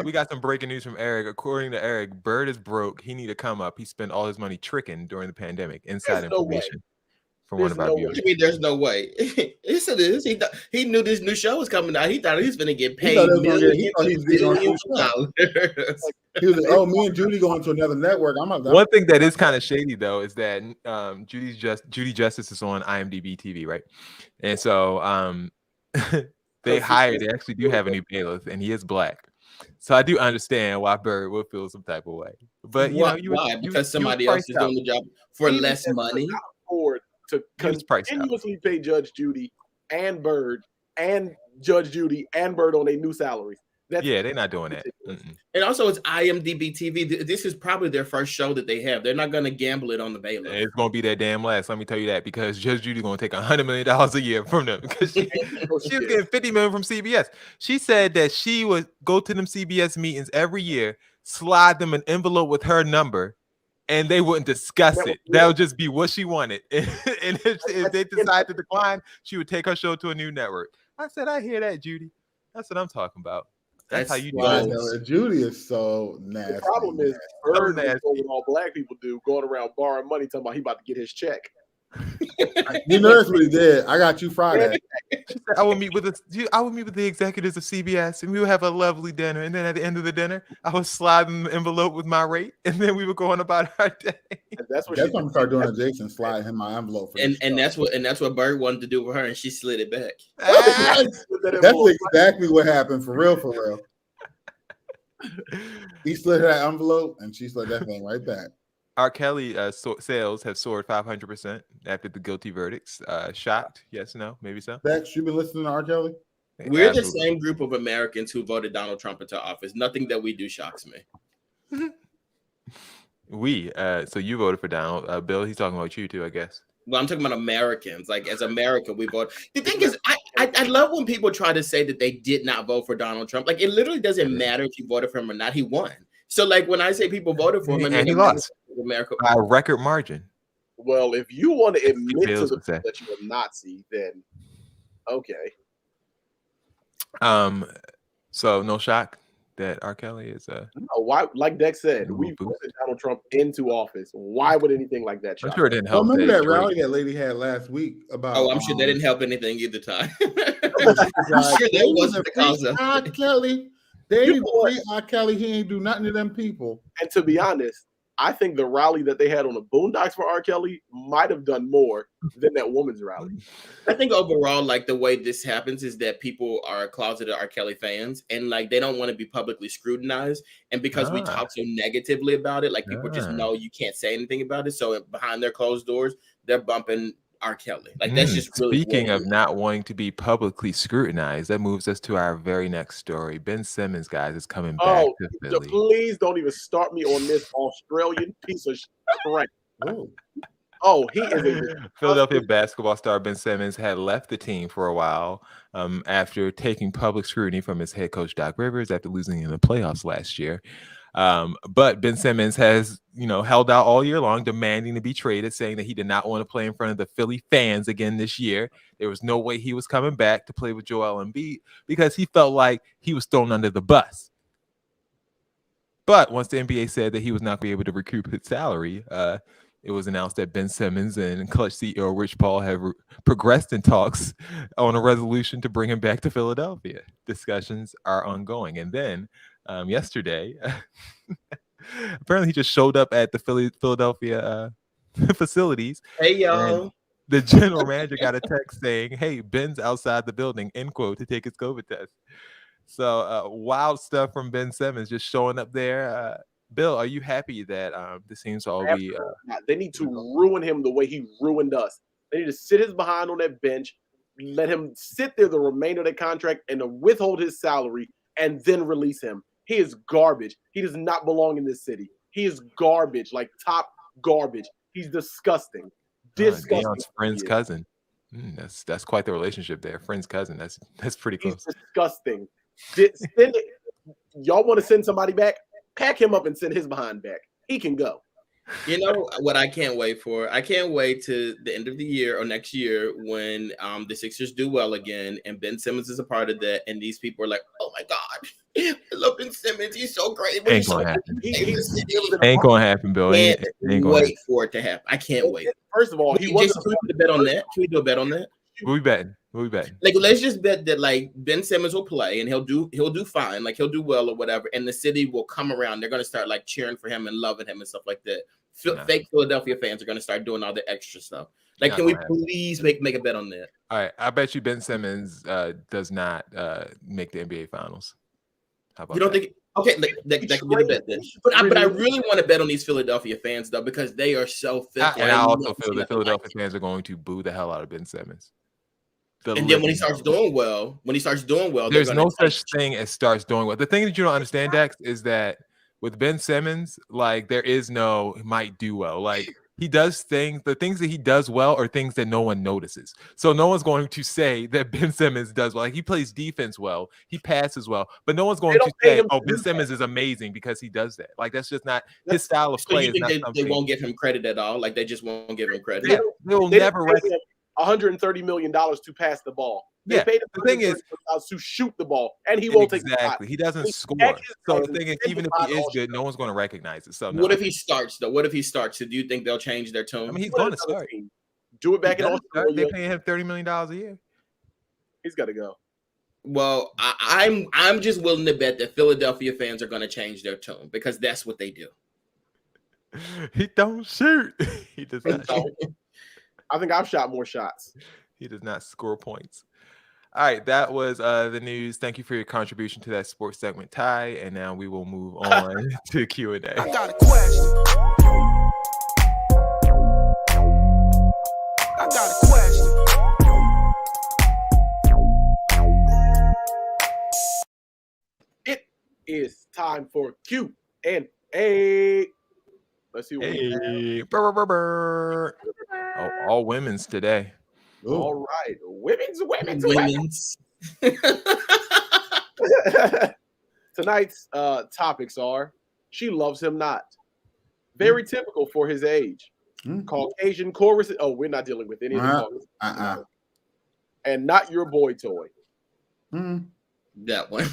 S3: We got some breaking news from Eric. According to Eric, Bird is broke. He need to come up. He spent all his money tricking during the pandemic. Inside information from one of our viewers.
S4: What do you mean there's no way? Yes, it is. He knew this new show was coming out. He thought he was going to get paid millions of dollars.
S5: He was like, "Oh, me and Judy going to another network."
S3: One thing that is kind of shady though is that Judy Justice is on IMDb TV, right? And so they actually do have a new bailiff, and he is black. So I do understand why Bird would feel some type of way. But
S4: why? Because somebody else is doing the job for less money.
S6: Afford to continuously pay Judge Judy and Bird and Judge Judy and Bird on their new salaries.
S3: They're not doing that.
S4: And also, it's IMDb TV. This is probably their first show that they have. They're not going to gamble it on the bailiff.
S3: It's going to be that damn last. Let me tell you that, because Judge Judy going to take $100 million a year from them, because she was getting $50 million from CBS. She said that she would go to them CBS meetings every year, slide them an envelope with her number, and they wouldn't discuss it. That would just be what she wanted. And if they decide to decline, she would take her show to a new network. I said, I hear that, Judy. That's what I'm talking about. That's how you do it.
S5: Judy is so nasty.
S6: The problem is Bird is what all black people do, going around borrowing money, talking about he about to get his check.
S5: You know that's what he did. I got you Friday.
S3: She said, I will meet with the executives of CBS, and we will have a lovely dinner. And then at the end of the dinner, I was sliding the envelope with my rate, and then we were going about our day.
S6: And that's what
S5: I'm gonna start doing. To Jason, slide him my envelope.
S4: And that's what Bird wanted to do with her, and she slid it back.
S5: That's exactly what happened. For real. He slid her that envelope, and she slid that thing right back.
S3: R. Kelly sales have soared 500% after the guilty verdicts. Shocked? Yes, no, maybe so.
S5: Bex, you been listening to R. Kelly?
S4: We're the same group of Americans who voted Donald Trump into office. Nothing that we do shocks me.
S3: So you voted for Donald. Bill, he's talking about you too, I guess.
S4: Well, I'm talking about Americans. Like, as America, we vote. The thing is, I love when people try to say that they did not vote for Donald Trump. Like, it literally doesn't matter if you voted for him or not. He won. So, like, when I say people voted for him,
S3: and he lost America by a record margin.
S6: Well, if you want to admit to the fact that you're a Nazi, then okay.
S3: So no shock that R. Kelly is
S6: no, why? Like Dex said, we voted Donald Trump into office. Why would anything like that shock?
S3: I'm sure it didn't help.
S5: Remember that rally that lady had last week about?
S4: Oh, I'm sure that didn't help anything either time. I'm sure that wasn't the cause of
S5: R. Kelly. They didn't free R. Kelly. He ain't do nothing to them people.
S6: And to be honest, I think the rally that they had on the Boondocks for R. Kelly might have done more than that woman's rally.
S4: I think overall, like, the way this happens is that people are closeted R. Kelly fans, and like they don't want to be publicly scrutinized. And because we talk so negatively about it, like people just know you can't say anything about it. So behind their closed doors, they're bumping R. Kelly. Like that's just really
S3: speaking of not wanting to be publicly scrutinized. That moves us to our very next story. Ben Simmons, guys, is coming back to Philly.
S6: Please don't even start me on this Australian piece of crap. Oh, he is a
S3: Philadelphia basketball star Ben Simmons had left the team for a while after taking public scrutiny from his head coach Doc Rivers after losing in the playoffs last year. But Ben Simmons has, held out all year long, demanding to be traded, saying that he did not want to play in front of the Philly fans again this year. There was no way he was coming back to play with Joel Embiid because he felt like he was thrown under the bus. But once the NBA said that he was not going to be able to recoup his salary, it was announced that Ben Simmons and Clutch CEO Rich Paul have progressed in talks on a resolution to bring him back to Philadelphia. Discussions are ongoing. And then yesterday, apparently he just showed up at the Philadelphia facilities.
S4: Hey, y'all.
S3: The general manager got a text saying, "Hey, Ben's outside the building," end quote, to take his COVID test. So wild stuff from Ben Simmons just showing up there. Bill, are you happy that this seems to all be?
S6: They need to ruin him the way he ruined us. They need to sit his behind on that bench, let him sit there the remainder of the contract, and to withhold his salary, and then release him. He is garbage. He does not belong in this city. He is garbage, like top garbage. He's disgusting. Disgusting.
S3: Deion's friend's cousin. That's quite the relationship there. Friend's cousin. That's pretty close.
S6: He's disgusting. Y'all want to send somebody back? Pack him up and send his behind back. He can go.
S4: You know what I can't wait for? I can't wait to the end of the year or next year when the Sixers do well again and Ben Simmons is a part of that. And these people are like, oh my God, I love Ben Simmons. He's so great.
S3: Ain't gonna happen. Ain't gonna happen, Bill. Ain't gonna
S4: wait for it to happen. I can't wait.
S6: First of all,
S4: can we bet on that? Can we do a bet on that?
S3: We'll be betting.
S4: Like, let's just bet that like Ben Simmons will play and he'll do fine, like he'll do well or whatever, and the city will come around. They're gonna start like cheering for him and loving him and stuff like that. Fake Philadelphia fans are gonna start doing all the extra stuff. Like, can we please make a bet on that?
S3: All right, I bet you Ben Simmons does not make the NBA Finals. How about
S4: you don't
S3: that?
S4: think? Okay, that could be the bet then. But I really want to bet on these Philadelphia fans though, because they are so fickle.
S3: And I also feel that Philadelphia fans are going to boo the hell out of Ben Simmons.
S4: And then when he starts doing well,
S3: there's no such thing as starts doing well. The thing that you don't understand, Dex, is that with Ben Simmons, like there is no might do well. Like he does things, the things that he does well are things that no one notices. So no one's going to say that Ben Simmons does well. Like he plays defense well, he passes well, but no one's going to say, "Oh, Ben Simmons is amazing because he does that." Like that's just not his style of play.
S4: So you think they won't give him credit at all? Like they just won't give him credit?
S3: Yeah, they'll never recognize.
S6: $130 million to pass the ball.
S3: They paid him
S6: the thing is to shoot the ball, and he won't take the shot.
S3: He doesn't score. So the thing is, even if he is good, no one's going to recognize it. So
S4: what if he starts though? What if he starts? So do you think they'll change their tone?
S3: I mean, he's going to start.
S6: Do it back in Australia.
S3: They're paying him $30 million a year.
S6: He's got to go.
S4: Well, I'm just willing to bet that Philadelphia fans are going to change their tone because that's what they do.
S3: He don't shoot. He does not shoot.
S6: I think I've shot more shots.
S3: He does not score points. All right, that was the news. Thank you for your contribution to that sports segment, Ty. And now we will move on to Q&A.
S1: I got a question.
S6: It is time for Q&A. Let's see what we have.
S3: Oh, all women's today.
S6: Ooh. All right. Women's. Tonight's topics are She Loves Him Not. Very typical for his age. Caucasian chorus. Oh, we're not dealing with any of the And Not Your Boy Toy.
S4: That one.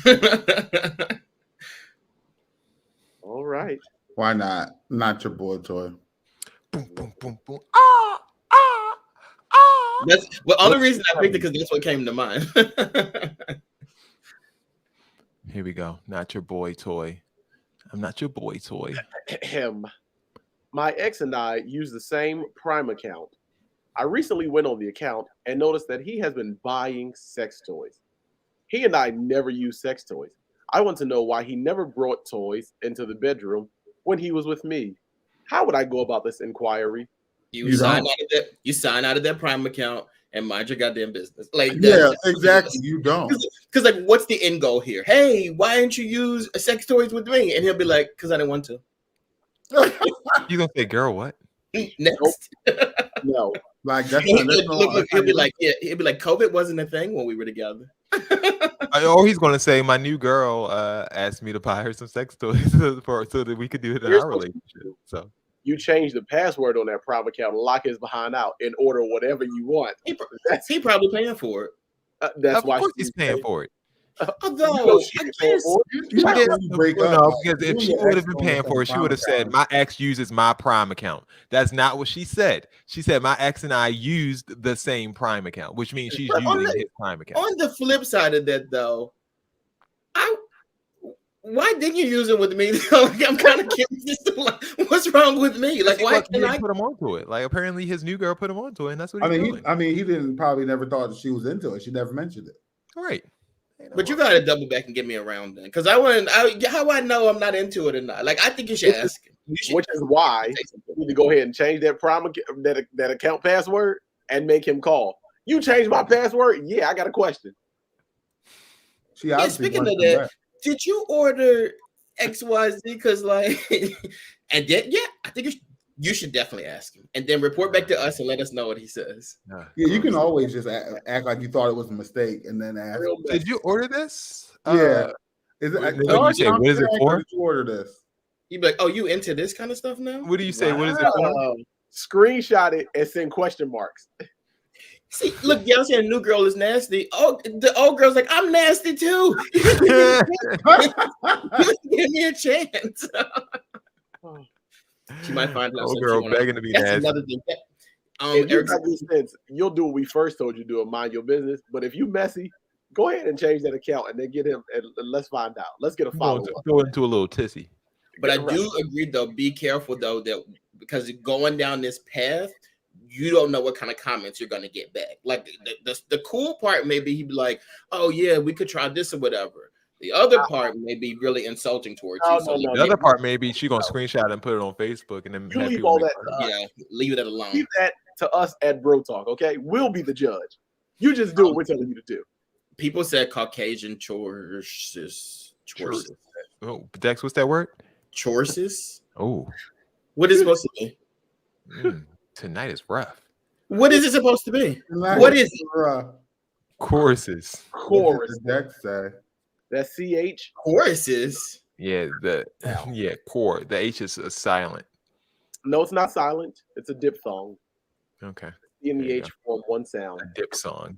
S6: All right.
S5: Why not? Not Your Boy Toy.
S3: Boom, boom, boom, boom.
S4: That's the only reason I picked it because that's what came to mind.
S3: Here we go. Not your boy toy. I'm not your boy toy.
S6: My ex and I use the same Prime account. I recently went on the account and noticed that he has been buying sex toys. He and I never use sex toys. I want to know why he never brought toys into the bedroom when he was with me. How would I go about this inquiry?
S4: You sign out of that Prime account and mind your goddamn business. Like
S5: yeah, exactly. You don't.
S4: Because like, what's the end goal here? Hey, why didn't you use sex toys with me? And he'll be like, because I didn't want to.
S3: You gonna say, girl, what?
S4: Next.
S6: No.
S5: Like that's
S4: look, he'll be like, COVID wasn't a thing when we were together.
S3: Or he's gonna say, my new girl asked me to buy her some sex toys so that we could do it in our relationship. So
S6: you change the password on that Prime account, lock his behind out, and order whatever you want.
S4: He probably paying for it.
S6: That's why
S3: he's paying for it.
S4: Although,
S3: because if she would have been paying for it, she would have said, my ex uses my Prime account. That's not what she said. She said, my ex and I used the same Prime account, which means she's using his Prime account.
S4: On the flip side of that, though, why didn't you use it with me? I'm kind of curious. What's wrong with me? Like, why can't I
S3: put him onto it? Like, apparently his new girl put him onto it, and that's what he's doing.
S5: He didn't never thought that she was into it. She never mentioned it.
S3: Right.
S4: But you gotta double back and get me around then, because how I know I'm not into it or not? Like, I think you should ask him.
S6: Which is why you need to go ahead and change that that account password and make him call. You changed my password? Yeah, I got a question.
S4: Speaking of that, did you order XYZ? Because like, and then I think you should definitely ask him, and then report back to us and let us know what he says.
S5: Yeah, you can always just act like you thought it was a mistake, and then ask.
S3: Did you order this?
S5: Yeah. Is it?
S3: What is it for?
S5: Did you order this?
S4: You'd be like, "Oh, you into this kind of stuff now?"
S3: What do you say? What is it for?
S6: Screenshot it and send question marks.
S4: See, look, y'all saying new girl is nasty. Oh, the old girl's like, I'm nasty too. Give me a chance. She might find out.
S3: Old girl begging to be nasty.
S4: Another thing.
S6: You'll do what we first told you to do, and mind your business. But if you messy, go ahead and change that account and then get him. And let's find out. Let's get a follow up.
S3: Go into a little tissy.
S4: But I do agree, though. Be careful, though, that because going down this path, you don't know what kind of comments you're going to get back. Like the cool part, maybe he'd be like, "Oh yeah, we could try this or whatever." The other part may be really insulting towards you. So
S3: the other part maybe she's gonna screenshot and put it on Facebook, and then
S6: leave all that.
S4: Leave that alone.
S6: Leave that to us at Bro Talk. Okay, we'll be the judge. You just do what we're telling you to do.
S4: People said Caucasian chores.
S3: Oh, Dex, what's that word?
S4: Chores.
S3: Oh,
S4: what is it supposed to be?
S3: Tonight is rough.
S4: What is it supposed to be? What is it?
S3: Choruses.
S6: Chorus.
S5: Dex say.
S6: That's CH.
S4: Choruses.
S3: Yeah, core. The H is silent.
S6: No, it's not silent. It's a diphthong.
S3: Okay.
S6: C and the H form one sound.
S3: A dip song.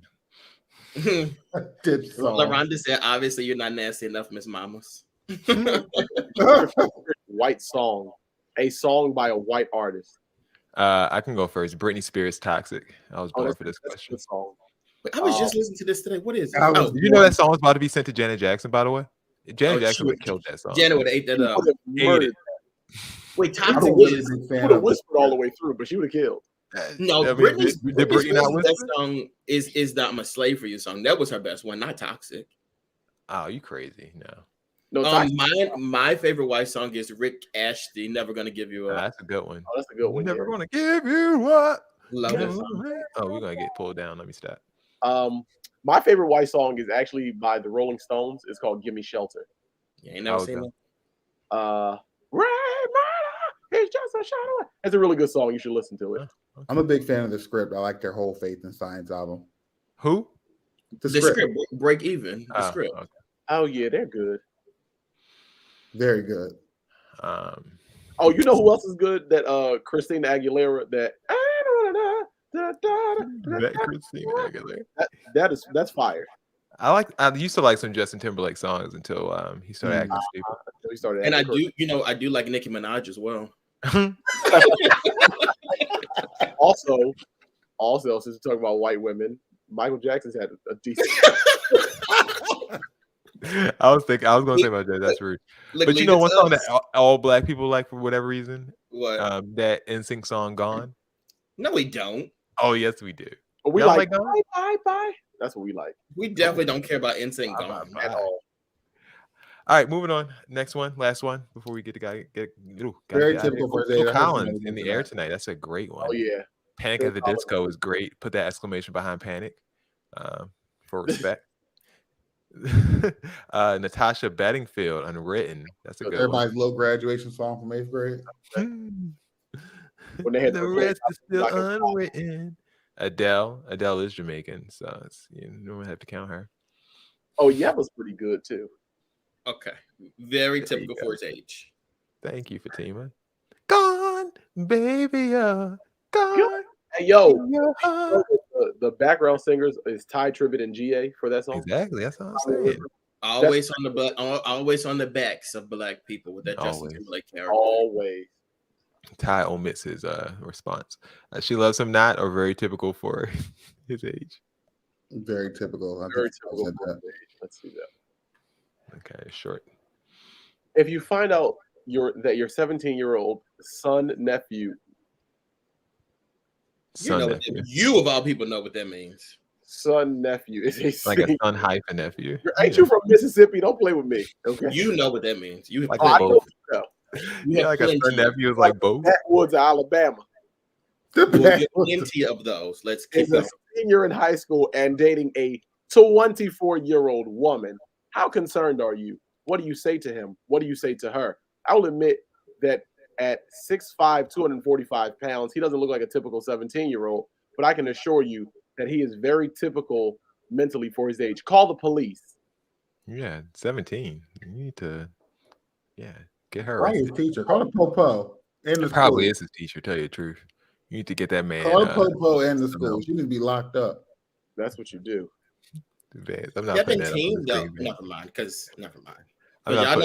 S5: Dip song.
S4: LaRonda said, "Obviously, you're not nasty enough, Miss Mamas."
S6: White song, a song by a white artist.
S3: I can go first. Britney Spears, "Toxic." I was born for this question.
S6: Song.
S4: I was just listening to this today. What is it?
S3: You know that song was about to be sent to Janet Jackson, by the way? Janet Jackson would have killed that song.
S4: Janet would have ate that up. Wait,
S6: Toxic would have whispered all the way through, but she would have killed.
S4: No, Britney's best song is "I'm a Slave for You" song. That was her best one, not "Toxic."
S3: Oh, you crazy?
S6: No,
S4: my favorite white song is Rick Astley, "Never Gonna Give You Up."
S3: That's a good one.
S6: Oh, that's a good one.
S3: Never gonna give you up.
S4: Love that song.
S3: Oh, we're gonna get pulled down. Let me stop.
S6: My favorite white song is actually by the Rolling Stones. It's called "Give Me Shelter."
S4: You ain't never seen it.
S6: It's just a shadow. It's a really good song. You should listen to it.
S5: Okay. I'm a big fan of the script. I like their whole Faith and Science album.
S3: Who?
S5: The script.
S4: Break Even. The script.
S3: Okay.
S6: Oh yeah, they're good.
S5: Very good.
S6: Oh, you know who else is good? That Christina Aguilera. That
S3: Christina Aguilera.
S6: That's fire.
S3: I used to like some Justin Timberlake songs until he started acting stupid.
S4: And I do like Nicki Minaj as well.
S6: Also, since we're talking about white women, Michael Jackson's had a decent.
S3: I was going to say about that. That's rude. But you know one song that all black people like for whatever reason?
S4: What?
S3: That NSYNC song, "Gone."
S4: No, we don't.
S3: Oh, yes, we do.
S6: We like bye. That's what we like.
S4: We definitely don't care about NSYNC "Gone" at all.
S3: All right, moving on. Next one, last one before we get
S5: Very
S3: get out of
S5: typical
S3: here.
S5: for
S3: Phil
S5: Zay.
S3: Collins in the air tonight. That's a great one.
S6: Oh yeah,
S3: Panic
S6: Phil
S3: at the
S6: Collins.
S3: Disco is great. Put that exclamation behind Panic for respect. Natasha Bedingfield, Unwritten. That's a good one.
S5: Everybody's low graduation song from 8th grade.
S6: When they had
S3: The rest is still unwritten. Adele is Jamaican, so it's, you don't have to count her.
S6: Oh, yeah, was pretty good too.
S4: Okay, very
S3: There
S4: typical
S3: you go.
S4: for his age.
S3: Thank you, Fatima. Gone, baby, gone.
S6: Hey, yo,
S3: in your heart.
S6: the background singers is Ty Tribbett and GA for that song.
S3: Exactly, that's what I'm saying.
S4: Always on the backs of black people with that Justin
S3: Always.
S4: Timberlake character.
S6: Always.
S3: Ty omits his response. She loves him not, or very typical for his age.
S5: Very typical.
S6: Very typical. Let's see that.
S3: Okay, short.
S6: If you find out your 17-year-old nephew.
S4: You of all people know what that means.
S6: Son nephew is a
S3: like a son hyphen nephew.
S6: Ain't you from Mississippi? Don't play with me. Okay.
S4: You know what that means. You
S3: like
S6: both.
S3: Yeah, like a son nephew is like both.
S6: Backwoods, Alabama.
S4: We'll get plenty of those. Let's keep going.
S6: A senior in high school and dating a 24-year-old woman. How concerned are you? What do you say to him? What do you say to her? I will admit that at 6'5", 245 pounds, he doesn't look like a typical 17-year-old, but I can assure you that he is very typical mentally for his age. Call the police.
S3: Yeah, 17. You need to, get her.
S5: Call his teacher. Call the Popo.
S3: It probably is his teacher, tell you the truth. You need to get that man.
S5: Call the Popo in the school. She need to be locked up.
S6: That's what you do.
S3: I'm not putting that up on the screen,
S4: Never mind.
S3: I'm not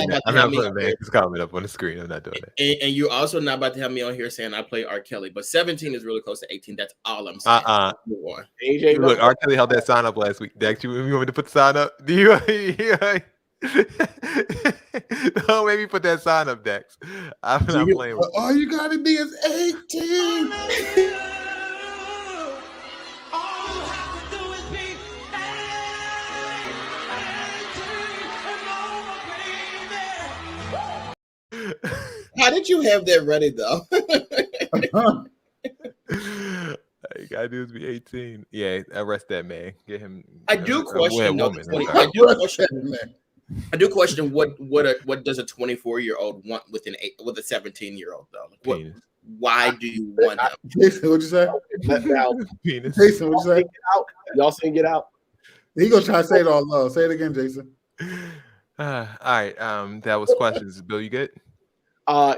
S3: putting Vance's comment up on the screen. I'm not doing that.
S4: And you're also not about to have me on here saying I play R. Kelly, but 17 is really close to 18. That's all I'm saying.
S6: AJ,
S3: look, R. Kelly held that sign up last week. Dex, you want me to put the sign up? Do you? Don't make me put that sign up, Dex. I'm not playing with
S5: all you gotta be is 18.
S4: How did you have that ready though?
S3: You gotta do is be 18. Yeah, arrest that man. Get him.
S4: I do question what does a 24-year-old want with a 17-year-old though? Why do you want him?
S5: Jason, what'd you say?
S3: Penis.
S5: Jason, what'd you say?
S6: Y'all saying get out?
S5: He gonna try to say it all low. Say it again, Jason.
S3: All right. That was questions. Bill, you good?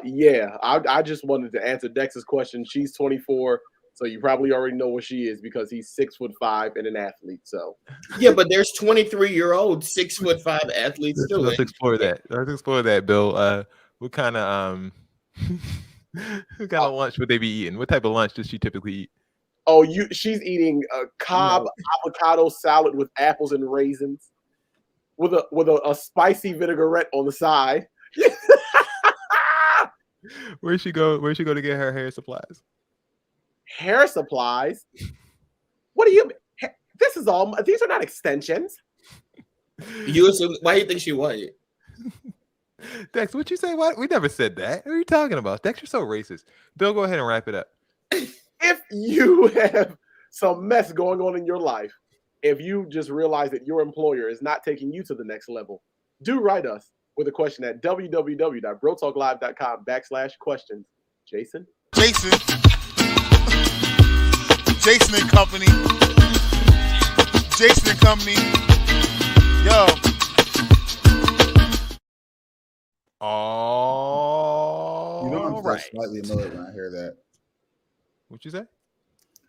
S6: Yeah. I just wanted to answer Dex's question. She's 24, so you probably already know what she is because he's 6'5" and an athlete. So
S4: yeah, but there's 23-year-old 6'5" athletes too.
S3: Let's explore that. Bill. What kind of lunch would they be eating? What type of lunch does she typically eat?
S6: Oh, she's eating a Cobb avocado salad with apples and raisins, with a spicy vinaigrette on the side.
S3: Where'd she go to get her hair supplies?
S6: Hair supplies? What do you mean? This is all. These are not extensions.
S4: You assume? Why do you think she white?
S3: Dex, what you say? What? We never said that. What are you talking about? Dex, you're so racist. Bill, go ahead and wrap it up.
S6: If you have some mess going on in your life, if you just realize that your employer is not taking you to the next level, do write us with a question at www.brotalklive.com/questions. Jason
S1: and Company. Yo.
S5: I'm still slightly annoyed when I hear that.
S3: What you say?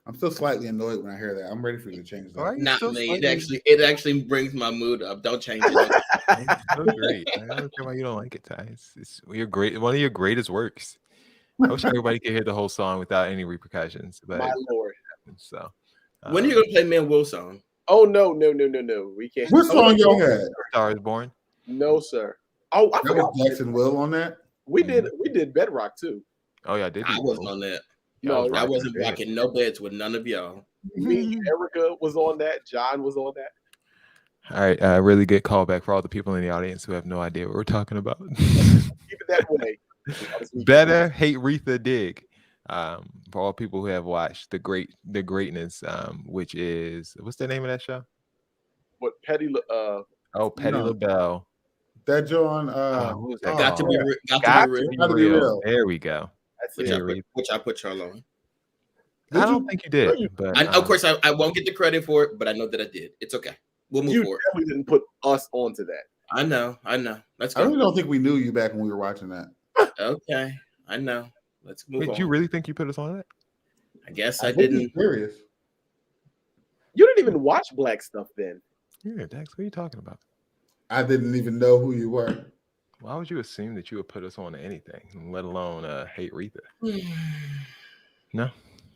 S5: I'm still slightly annoyed when I hear that. I'm ready for you to change that.
S4: Not me. It actually brings my mood up. Don't change it.
S3: So great. I don't care why you don't like it, Ty. It's your great. One of your greatest works. I wish everybody could hear the whole song without any repercussions. But
S6: my lord.
S3: So
S4: when are you gonna play Man Will song?
S6: Oh no. We can't.
S5: What song y'all had?
S3: Star is Born.
S6: No, sir. Oh, I forgot
S5: Jackson Will on that.
S6: We did Bedrock too.
S3: Oh yeah, I did.
S4: I wasn't on that.
S6: No,
S4: I wasn't rocking no beds with none of y'all.
S6: Me, Erica was on that. John was on that.
S3: All right, really good callback for all the people in the audience who have no idea what we're talking about.
S6: Keep it that way.
S3: Better hate Retha Dig. For all people who have watched the greatness, which is what's the name of that show?
S6: What Petty?
S3: Petty
S5: No.
S3: LaBelle.
S5: That John.
S3: Who was that?
S4: Got to be
S5: Got to be real.
S3: There we go.
S6: That's
S4: which
S6: it.
S4: I put Charlo on.
S3: I don't think you did, but
S4: of course I won't get the credit for it, but I know that I did. It's okay. We'll move forward.
S6: You definitely didn't put us onto that.
S4: I know. Let's go.
S5: I really don't think we knew you back when we were watching that.
S4: Okay, I know. Let's move on.
S3: Did you really think you put us on that?
S4: I guess I didn't.
S5: Serious.
S6: You didn't even watch Black stuff then.
S3: Yeah, Dax, what are you talking about?
S5: I didn't even know who you were.
S3: Why would you assume that you would put us on anything, let alone hate Retha? No.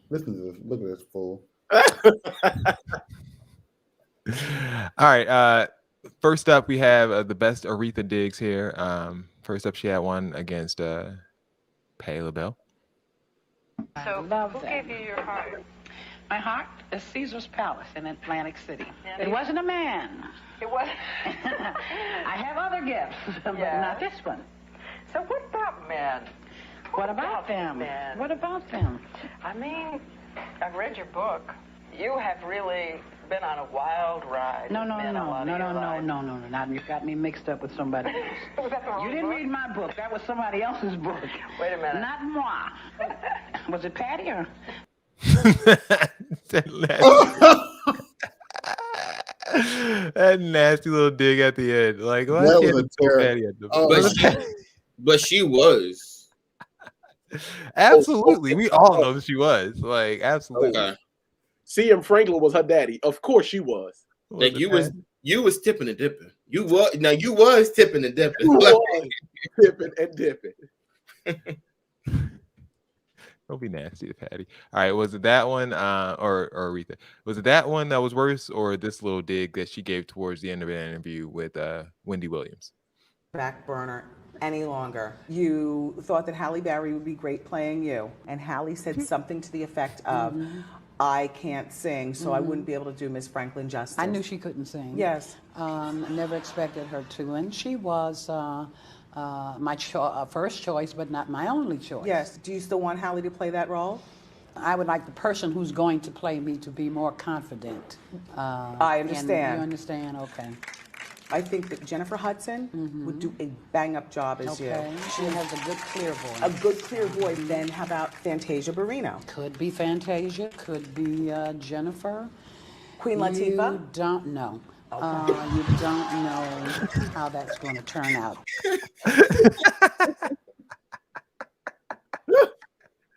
S5: Listen to this. Look at this fool.
S3: All right. First up, we have the best Aretha digs here. First up, she had one against Patti LaBelle.
S13: So, who gave you your heart? My heart is Caesar's Palace in Atlantic City. It wasn't a man. It was. I have other gifts, but not this one. So, what about men? What about them? What about them? I mean, I've read your book. You have really been on a wild ride. No. Now you got me mixed up with somebody else. Was that the wrong book? Read my book. That was somebody else's book. Wait a minute. Not moi. Was it Patty or?
S3: That nasty little dig at the end. Like, why
S5: That
S3: can't
S5: was
S3: it go Patty at the
S4: But she was.
S3: Absolutely. We all know she was. Like, absolutely.
S4: Okay.
S6: C.M. Franklin was her daddy. Of course she was.
S4: Like you was tipping and dipping. You was tipping and dipping.
S6: You was tipping and dipping.
S3: Don't be nasty to Patty. All right, was it that one or Aretha? Was it that one that was worse, or this little dig that she gave towards the end of an interview with Wendy Williams?
S14: Back burner any longer. You thought that Halle Berry would be great playing you, and Halle said something to the effect of, I can't sing, so I wouldn't be able to do Miss Franklin justice.
S13: I knew she couldn't sing.
S14: Yes.
S13: Never expected her to, and she was my first choice, but not my only choice.
S14: Yes. Do you still want Halle to play that role?
S13: I would like the person who's going to play me to be more confident.
S14: I understand.
S13: You understand? Okay.
S14: I think that Jennifer Hudson would do a bang-up job as you.
S13: She has a good clear voice.
S14: A good clear voice. Then how about Fantasia Barrino?
S13: Could be Fantasia. Could be Jennifer.
S14: Queen Latifah?
S13: You don't know. You don't know how that's going to turn out.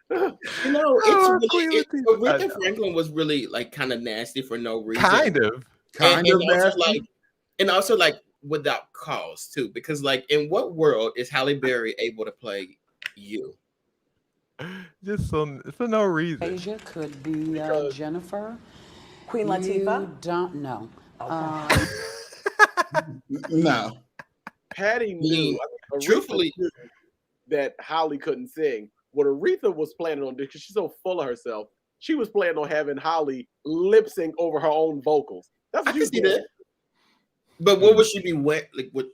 S4: You know, Aretha Franklin was really like kind of nasty for no reason.
S3: Kind of
S4: nasty. And also like without cause too, because like in what world is Halle Berry able to play you?
S3: Just for no reason.
S13: Asia could be Jennifer.
S14: Queen Latifah?
S13: You don't know.
S5: No.
S6: Patty knew, truthfully, that Holly couldn't sing. What Aretha was planning on doing, because she's so full of herself, she was planning on having Holly lip sync over her own vocals. That's what she did.
S4: But what would she be like? What?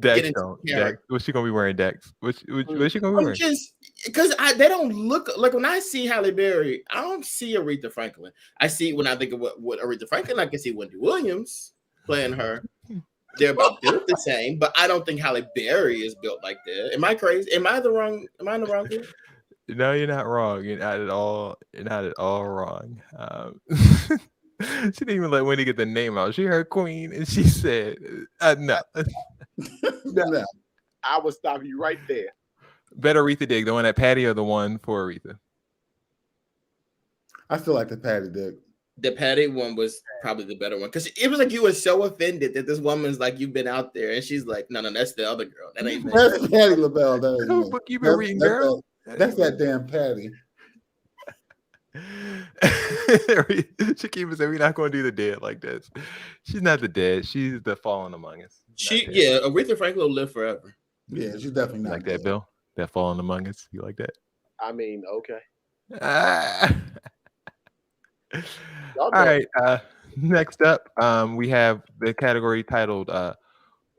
S3: Dex, what's she gonna be wearing, Dex? What's she gonna be wearing?
S4: Just because they don't look like when I see Halle Berry, I don't see Aretha Franklin. I see when I think of what Aretha Franklin, I can see Wendy Williams playing her. They're about built the same, but I don't think Halle Berry is built like that. Am I crazy? Am I in the wrong group?
S3: No, you're not wrong. You're not at all wrong. She didn't even let Wendy get the name out. She heard Queen and she said, no.
S6: No. I will stop you right there.
S3: Better Aretha dig, the one at Patty or the one for Aretha?
S5: I still like the Patty dig.
S4: The Patty one was probably the better one because it was like you were so offended that this woman's like, you've been out there, and she's like, no, that's the other girl. That ain't
S5: that's Patty LaBelle. That ain't
S3: me. Book you been reading, girl?
S5: That's that damn Patty.
S3: Shakiba said we're not going to do the dead like this. She's not the dead. She's the fallen among us.
S4: Aretha Franklin will live forever.
S5: Yeah, she's definitely not
S3: like that, Bill. That fallen among us. You like that?
S6: I mean, okay.
S3: All right. Next up, we have the category titled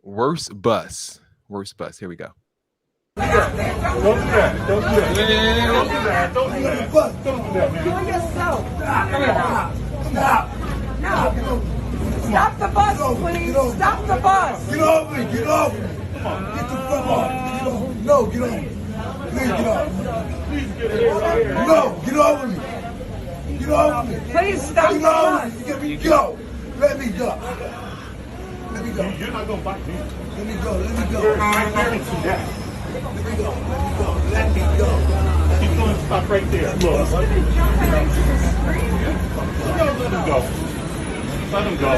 S3: Worst Bus. Worst Bus. Here we go.
S15: Don't do that. Don't do that. Don't do that. Don't do that. Don't do that, man.
S16: Do it yourself.
S15: Stop.
S16: No. Stop the bus, please. Stop the bus.
S15: Get off me. Get off me. Come on. Get the fuck off. Get off. No, get off. Please get off. Please get here. No, get off of me. Get off of me.
S16: Please stop the bus.
S15: Let me go. Let me go. Let me go. You're not going to bite me. Let me go. Let me go. I guarantee that. Let me go. Let me go. Keep going. Stop right there. Look. Let him go. Let him go.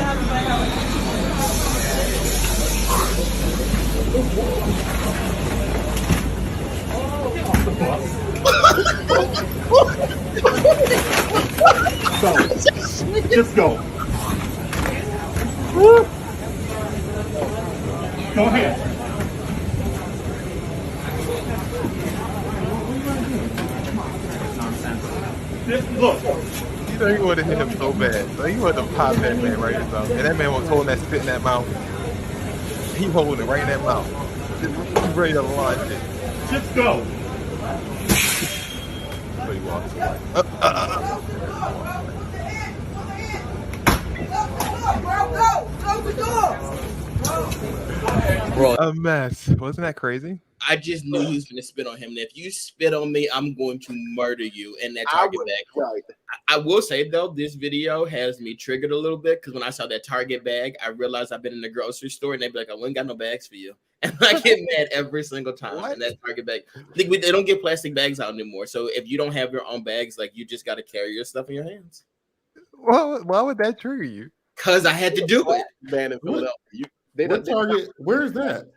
S15: Just go. Go ahead. Look.
S3: You know he would have hit him so bad. So he would have popped that man right in his mouth. And that man was holding that spit in that mouth. He holding it right in that mouth. He's ready to launch it.
S15: Just go.
S3: So he walks away.
S16: Close the door.
S4: Bro,
S3: a mess. Wasn't that crazy?
S4: I just knew he was going to spit on him. And if you spit on me, I'm going to murder you in that Target bag.
S6: Right.
S4: I will say, though, this video has me triggered a little bit because when I saw that Target bag, I realized I've been in the grocery store and they'd be like, I ain't got no bags for you. And I get mad every single time in that Target bag. They don't get plastic bags out anymore. So if you don't have your own bags, like you just got to carry your stuff in your hands.
S3: Why would that trigger you?
S4: Because I had to do it.
S6: Man in Philadelphia.
S5: What Target? Where is that?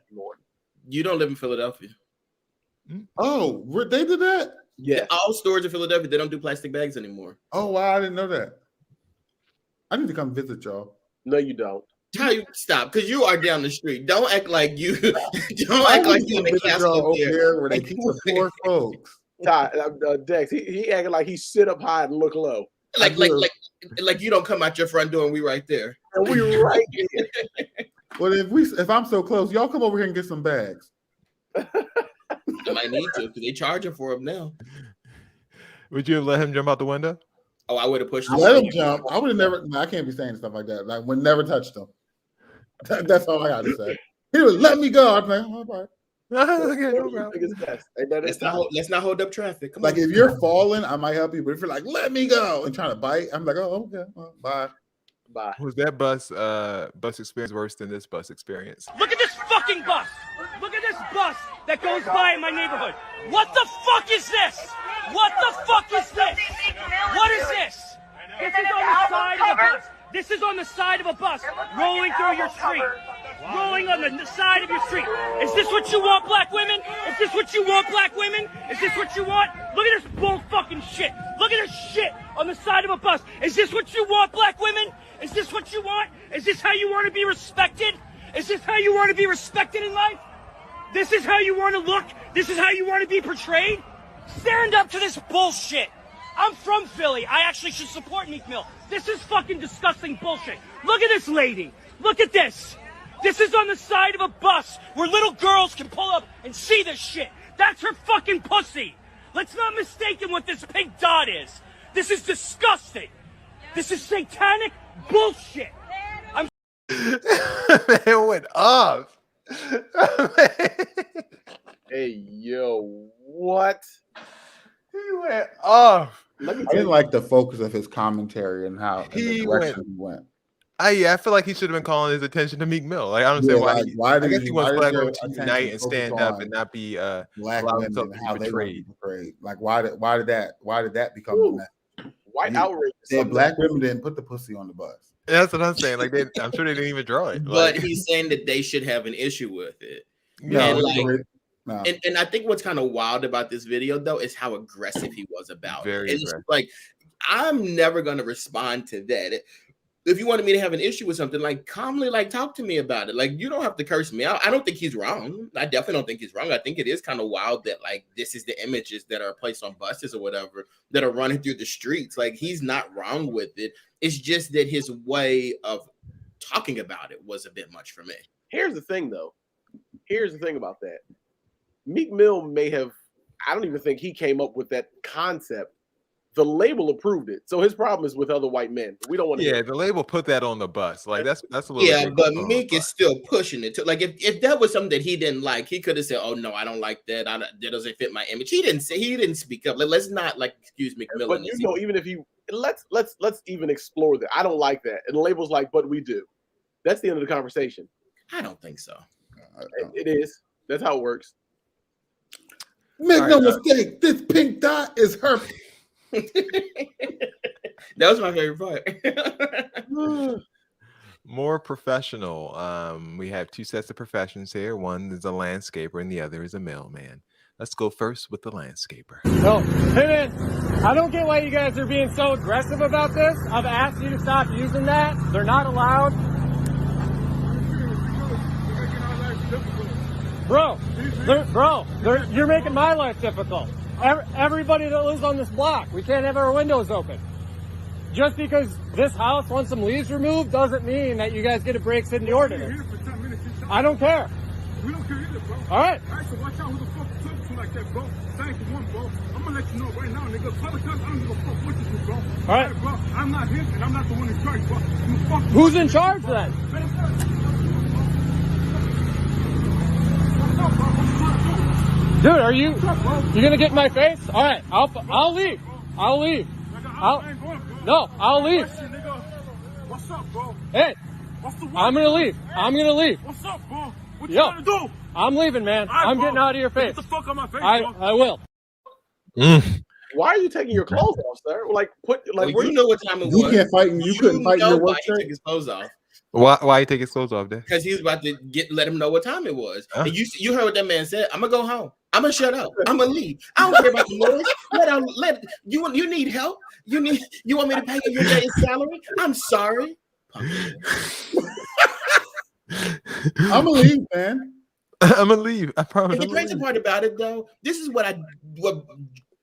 S4: You don't live in Philadelphia.
S5: Oh, they did that?
S4: Yeah. All stores in Philadelphia, they don't do plastic bags anymore.
S5: Oh, wow. I didn't know that. I need to come visit y'all.
S6: No, you don't.
S4: Stop, because you are down the street. Don't act like you. Don't act like you in the castle
S5: over there where they keep the poor folks.
S6: Dex, he acting like he sit up high and look low.
S4: Like you don't come out your front door and we right there.
S6: And we right there.
S5: Well, if I'm so close, y'all come over here and get some bags.
S4: I might need to because they charging for them now.
S3: Would you have let him jump out the window?
S4: Oh, I would have pushed him.
S5: Let him jump. I would have never. No, I can't be saying stuff like that. Like, would never touched him. That's all I got to say. He would let me go. I'm like, all right.
S4: Let's not hold up traffic. Come
S5: like
S4: on.
S5: if you're falling, I might help you. But if you're like, let me go and trying to bite, I'm like, oh, okay, well, bye.
S6: Bye.
S3: Was that bus experience worse than this bus experience?
S17: Look at this fucking bus. Look at this bus that goes by in my neighborhood. What the fuck is this? What the fuck is this? What is this? This is on the side of a bus. This is on the side of a bus rolling through your street. Rolling on the side of your street. Is this what you want, black women? Is this what you want, black women? Is this what you want? Look at this bull fucking shit. Look at this shit on the side of a bus. Is this what you want, black women? Is this what you want? Is this how you want to be respected? Is this how you want to be respected in life? This is how you want to look? This is how you want to be portrayed? Stand up to this bullshit. I'm from Philly. I actually should support Meek Mill. This is fucking disgusting bullshit. Look at this lady. Look at this. This is on the side of a bus where little girls can pull up and see this shit. That's her fucking pussy. Let's not mistake what this pink dot is. This is disgusting. This is satanic bullshit.
S3: It went off.
S6: Hey, yo, what?
S3: He went off.
S5: I didn't like the focus of his commentary and how the direction he went.
S3: I feel like he should have been calling his attention to Meek Mill. Like I don't understand why. I guess he wants black women to unite and stand up and not be
S5: black women and how they were portrayed. Like why did that become the message?
S6: White outrage.
S5: Black women didn't put the pussy on the bus.
S3: That's what I'm saying. Like I'm sure they didn't even draw it.
S4: But he's saying that they should have an issue with it. And I think what's kind of wild about this video though is how aggressive he was about it. It's like I'm never gonna respond to that. If you wanted me to have an issue with something, like calmly, like talk to me about it. Like you don't have to curse me out. I don't think he's wrong. I definitely don't think he's wrong. I think it is kind of wild that like this is the images that are placed on buses or whatever that are running through the streets. Like he's not wrong with it. It's just that his way of talking about it was a bit much for me.
S6: Here's the thing, though. Here's the thing about that. Meek Mill may have, I don't even think he came up with that concept. The label approved it. So his problem is with other white men. We don't want to.
S3: Yeah, the label put that on the bus. Like that's a little.
S4: Yeah, but Meek is still pushing it. Like if that was something that he didn't like, he could have said, "Oh no, I don't like that. That doesn't fit my image." He didn't speak up. Let's not excuse Meek Mill.
S6: But even if he let's even explore that. I don't like that. And the label's like, but we do. That's the end of the conversation.
S4: I don't think so.
S6: It is. That's how it works.
S5: Make no mistake, this pink dot is her.
S4: That was my favorite part.
S3: More professional. We have two sets of professions here. One is a landscaper and the other is a mailman. Let's go first with the landscaper.
S18: No, hey man, I don't get why you guys are being so aggressive about this. I've asked you to stop using that. They're not allowed. Bro, you're making my life difficult. Everybody that lives on this block, we can't have our windows open. Just because this house wants some leaves removed doesn't mean that you guys get to break city ordinance. I don't care.
S15: We don't care either, bro.
S18: All right.
S15: All right, so watch out who the fuck you talking to like that, bro. Thank you, one, bro. I'm gonna let you know right now, nigga. Public I don't give a fuck what you do, bro.
S18: All right,
S15: bro. I'm not him, and I'm not the one in charge, bro. You fuck.
S18: Who's in charge then? Dude, are you gonna get in my face? All right, I'll leave. I'll leave. I'll leave.
S15: What's up, bro?
S18: Hey, I'm gonna leave.
S15: What's up, bro? What you trying to do?
S18: I'm leaving, man.
S15: Right,
S18: I'm
S15: bro.
S18: getting out of your face.
S15: Get the fuck out my face, bro.
S18: I will.
S6: Why are you taking your clothes off, sir? Like
S4: you know what time it was.
S5: You can't fight. You couldn't fight in your work
S4: He
S5: shirt.
S4: took his clothes off.
S3: Why you take his clothes off there?
S4: Because he was about to let him know what time it was. And you heard what that man said. I'm gonna go home. I'm gonna shut up. I'm gonna leave. I don't care about the noise. Let you need help. You want me to pay you your day's salary? I'm sorry.
S5: I'm gonna leave, man.
S3: I'm gonna leave. I promise.
S4: And the crazy part about it, though, this is what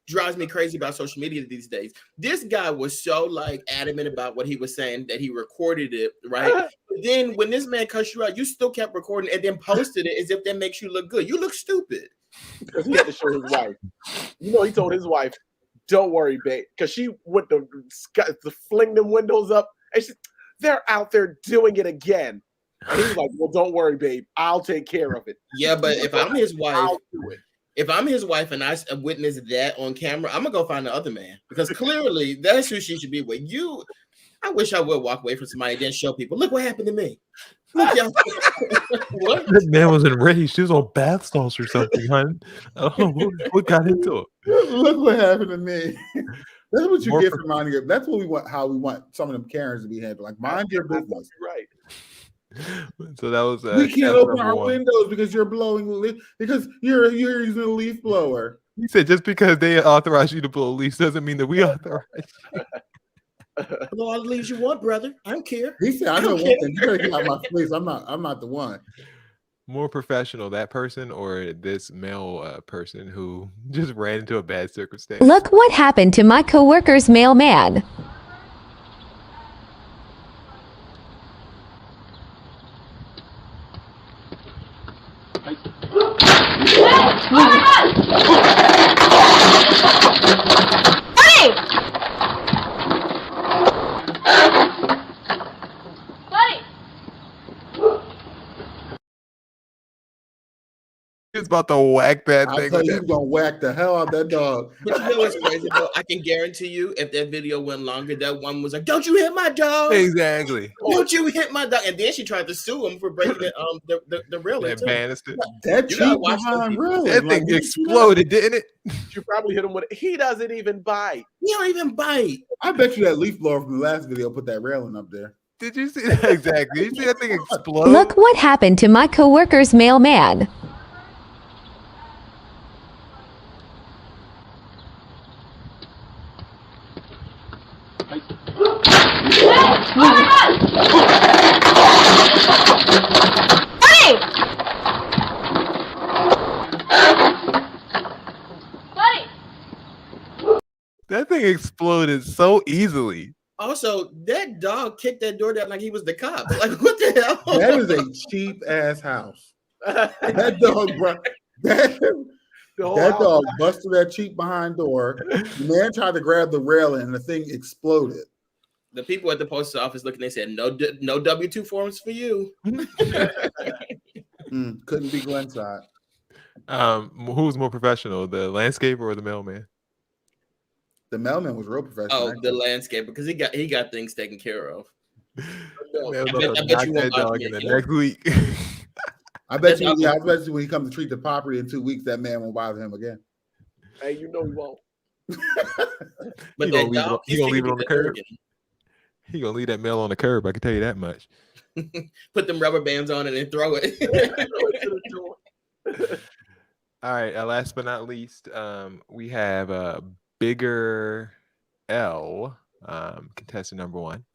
S4: drives me crazy about social media these days. This guy was so adamant about what he was saying that he recorded it, right? But then when this man cussed you out, you still kept recording and then posted it as if that makes you look good. You look stupid.
S6: Because he had to show his wife. You know, he told his wife, "Don't worry, babe," because she went to fling them windows up, and they're out there doing it again. And he was like, "Well, don't worry, babe. I'll take care of it."
S4: Yeah, but if I'm his wife,
S6: I'll do it.
S4: If I'm his wife and I witness that on camera, I'm gonna go find the other man because clearly that's who she should be with. I wish I would walk away from somebody and then show people, look what happened to me. Look, y'all. What?
S3: That man was enraged. She was on bath salts or something, hun. I don't know what got into it.
S5: Look what happened to me. That's what you get from minding your. That's what we want. How we want some of them Karens to be handled. Like mind your business.
S6: Right.
S3: So that was.
S5: We can't open our windows because you're blowing. Because you're using a leaf blower.
S3: He said just because they authorize you to blow leaves doesn't mean that we authorize you.
S4: Blow all the leaves you want, brother. I don't care.
S5: He said, "I know one thing. You better get out of my face. I'm not the one."
S3: More professional, that person or this male person who just ran into a bad circumstance.
S19: Look what happened to my coworker's mailman.
S3: He was about to whack that
S5: I
S3: thing.
S5: tell you, he's gonna whack the hell out of that dog.
S4: But you know what's crazy though? I can guarantee you, if that video went longer, that one was like, "Don't you hit my dog?
S3: Exactly.
S4: Don't you hit my dog?" And then she tried to sue him for breaking the railing.
S3: That banister.
S5: That
S3: thing exploded, didn't it?
S6: You probably hit him with it. He doesn't even bite.
S4: He don't even bite.
S5: I bet you that leaf blower from the last video put that railing up there.
S3: Did you see that? Exactly. You see that thing explode?
S19: Look what happened to my coworker's mailman.
S3: That thing exploded so easily.
S4: Also, that dog kicked that door down like he was the cop. Like, what the hell?
S5: That is a cheap ass house. That dog, bro. That dog busted that cheap behind door. The man tried to grab the railing and the thing exploded.
S4: The people at the post office looking, they said, no W-2 forms for you.
S5: Couldn't be Glenside.
S3: Who's more professional, the landscaper or the mailman?
S5: The mailman was real professional.
S4: Oh, the landscaper, because he got things taken care of.
S3: I bet you won't dog in the next week.
S5: I bet you when he comes to treat the property in 2 weeks, that man won't bother him again.
S6: Hey, you know he won't.
S4: But
S3: he gonna leave it on the curb. He gonna leave that mail on the curb. I can tell you that much.
S4: Put them rubber bands on it and throw it.
S3: All right. Last but not least, we have Bigger L, contestant number 1.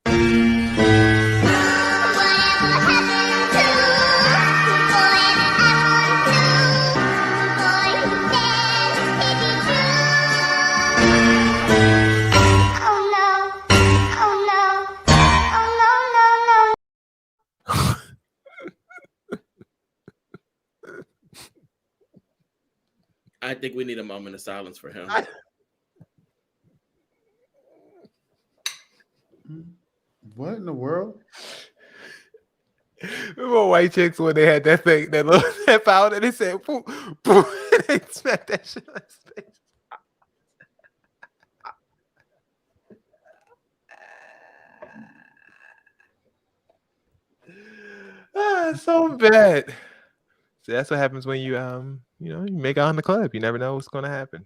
S4: I think we need a moment of silence for him.
S5: What in the world?
S3: Remember White Chicks when they had that thing, that little step out, and they said, "Boom, boom," and they smacked that shit on his face. It's so bad. So that's what happens when you you make out in the club. You never know what's going to happen.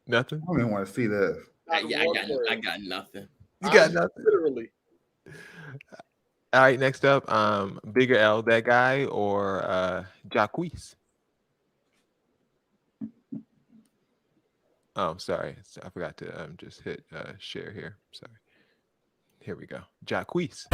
S3: Nothing.
S5: I don't even want to see this.
S4: I got nothing.
S3: You got nothing.
S6: Literally.
S3: All right, next up, Bigger L, that guy, or Jacquees? Oh, sorry. I forgot to just hit share here. Sorry. Here we go. Jacquees.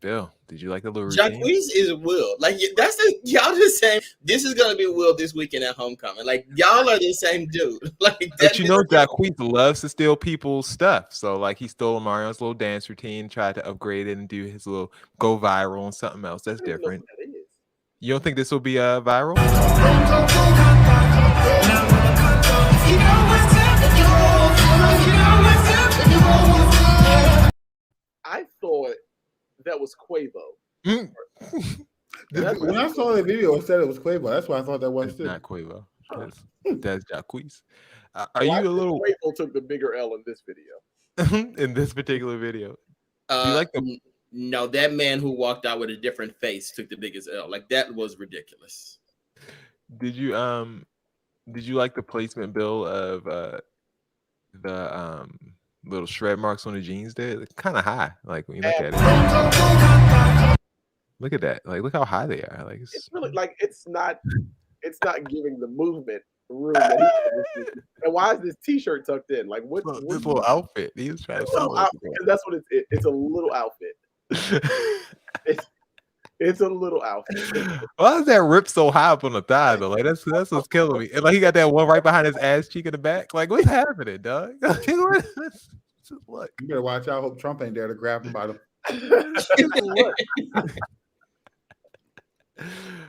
S3: Bill, did you like the little routine?
S4: Jacquees is Will. Like, that's y'all just saying this is gonna be Will this weekend at homecoming. Like, y'all are the same dude. Like,
S3: but Jacquees loves to steal people's stuff. So like, he stole Mario's little dance routine, tried to upgrade it and do his little go viral and something else. That's different. You don't think this will be viral?
S6: I thought that was Quavo.
S5: When I saw the video, it said it was Quavo. That's why I thought that was too.
S3: Not Quavo. That's Jacquees. Are you a little?
S6: Quavo took the bigger L in this video.
S3: In this particular video, do you like the?
S4: No, that man who walked out with a different face took the biggest L. Like, that was ridiculous.
S3: Did you like the placement, Bill, of the little shred marks on the jeans there? They're kind of high. Like, when you look at it. Look at that. Like, look how high they are. Like,
S6: it's really like it's not giving the movement room that he and why is this t-shirt tucked in? Like, what
S3: this little outfit? He was trying to sell it.
S6: That's what it's a little outfit. It's a little outfit.
S3: Why is that rip so high up on the thigh though? Like, that's what's killing me. And like, he got that one right behind his ass cheek in the back. Like, what's happening, dog? Look.
S5: You better watch out. Hope Trump ain't there to grab him by the.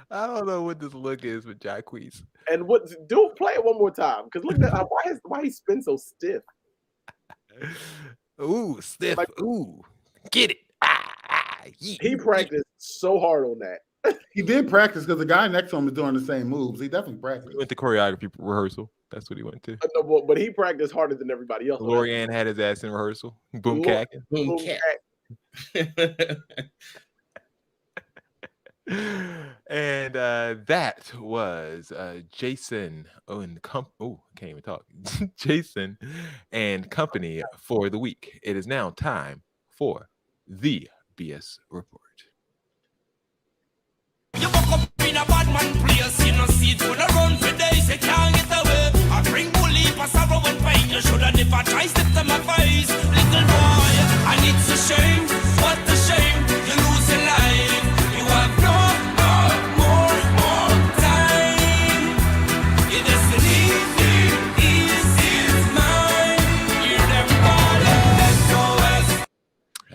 S3: I don't know what this look is with Jacquees.
S6: And play it one more time, because look at why he spins so stiff.
S3: Ooh, stiff. Like, ooh, get it.
S6: He practiced so hard on that.
S5: He did practice because the guy next to him is doing the same moves. He definitely practiced.
S3: He went to choreography rehearsal. That's what he went to.
S6: No, but he practiced harder than everybody else.
S3: Lorianne had his ass in rehearsal. Boom cacking.
S4: Boom cack.
S3: And that was Jason. Can't even talk. Jason and company for the week. It is now time for the BS Report.
S20: You walk up in a bad man place, you know, see it wanna run for days, you can't get away. I bring bully, pass sorrow and pain. You shoulda never try step to my face, little boy. And it's a shame, what a shame. You lose your life, you have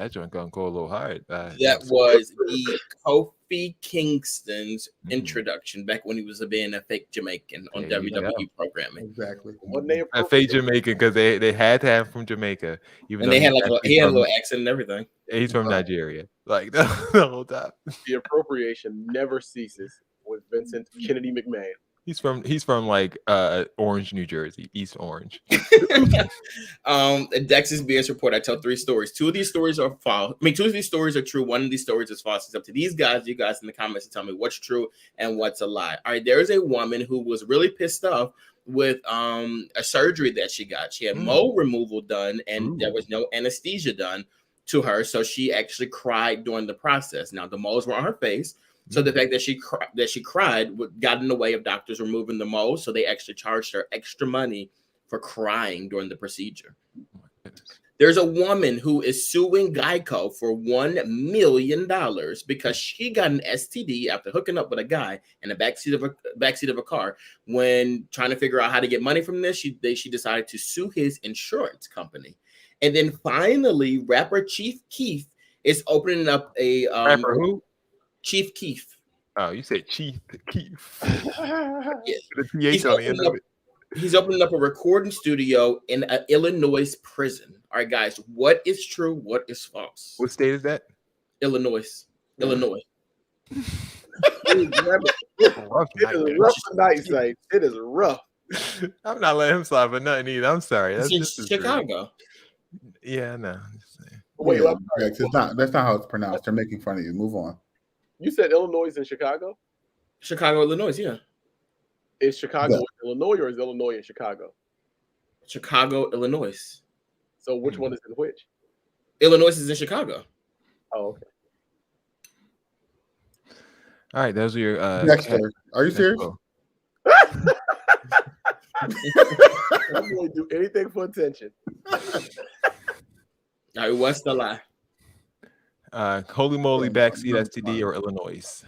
S3: That joint gonna go a little hard.
S4: That was the Kofi Kingston's introduction back when he was being a fake Jamaican on
S3: There you go.
S4: WWE programming.
S5: Exactly.
S6: Wasn't they
S3: A fake Jamaican because they had to have him from Jamaica, even
S4: And
S3: though
S4: they had he had a
S3: from-
S4: little accent and everything.
S3: He's from Nigeria, like the whole time.
S6: The appropriation never ceases with Vincent Kennedy McMahon.
S3: He's from like Orange, New Jersey, East Orange.
S4: Dex's BS report. I tell 3 stories. 2 of these stories are false. I mean, 2 of these stories are true. 1 of these stories is false. It's up to these guys, you guys in the comments, to tell me what's true and what's a lie. All right, there is a woman who was really pissed off with a surgery that she got. She had mole removal done, and there was no anesthesia done to her, so she actually cried during the process. Now the moles were on her face. So the fact that she cried got in the way of doctors removing the moles. So they actually charged her extra money for crying during the procedure. There's a woman who is suing Geico for $1 million because she got an STD after hooking up with a guy in the backseat of a car. When trying to figure out how to get money from this, she decided to sue his insurance company. And then finally, rapper Chief Keef is opening up a
S3: Rapper who?
S4: Chief Keef.
S3: Oh, you said Chief Keef.
S4: Yeah.
S3: The PH on the end of it.
S4: He's opening up a recording studio in an Illinois prison. All right, guys, what is true? What is false?
S3: What state is that?
S4: Illinois. Illinois.
S6: It is rough tonight, Saint. It is rough.
S3: I'm not letting him slide for nothing either. I'm sorry.
S4: It's
S3: This
S4: in
S3: is
S4: Chicago.
S3: Yeah, I know.
S6: Wait,
S5: Yeah, Rex, that's not how it's pronounced. They're making fun of you. Move on.
S6: You said Illinois in Chicago?
S4: Chicago, Illinois, yeah.
S6: Is Chicago in Illinois or is Illinois in Chicago?
S4: Chicago, Illinois.
S6: So which one is in which?
S4: Illinois is in Chicago.
S6: Oh, okay.
S3: All right, those are your
S5: Dexter, are you serious?
S6: I'm going to do anything for attention.
S4: All right, what's the lie?
S3: Holy moly, backseat STD or Illinois?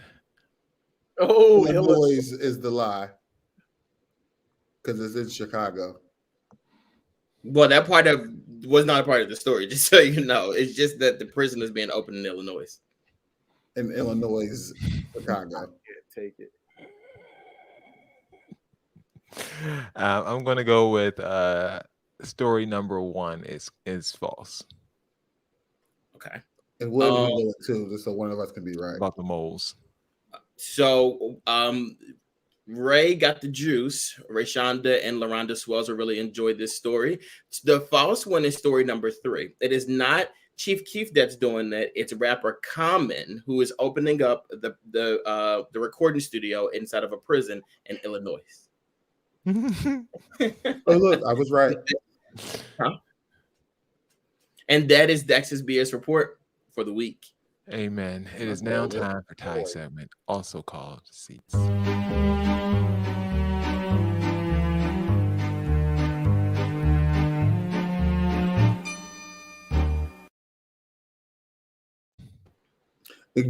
S6: Oh,
S5: Illinois is the lie because it's in Chicago.
S4: Well, that part was not a part of the story, just so you know. It's just that the prison is being opened in Illinois.
S5: In Illinois, Chicago.
S6: I can't take it.
S3: I'm gonna go with story number 1 is false.
S4: Okay.
S5: And we'll do it too, just so one of us can be right.
S3: About the moles.
S4: So Ray got the juice. Rayshonda and LaRonda Swells really enjoyed this story. The false one is story number 3. It is not Chief Keef that's doing that. It's rapper Common who is opening up the recording studio inside of a prison in Illinois.
S5: Oh, look, I was right.
S4: Huh? And that is Dex's BS report for the week.
S3: Amen. It is now time for Ty segment, also called Seats.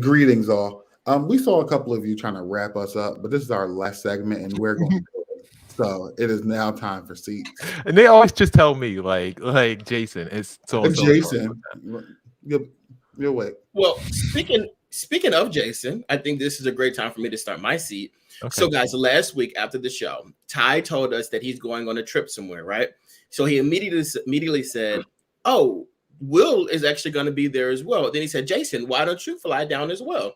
S5: Greetings, all. We saw a couple of you trying to wrap us up, but this is our last segment, and we're going to do it. So it is now time for seats.
S3: And they always just tell me, like Jason, it's so.
S5: Jason, you'll wait.
S4: Well, speaking of Jason, I think this is a great time for me to start my seat.
S3: Okay.
S4: So, guys, last week after the show, Ty told us that he's going on a trip somewhere, right? So he immediately said, "Oh, Will is actually going to be there as well." Then he said, "Jason, why don't you fly down as well?"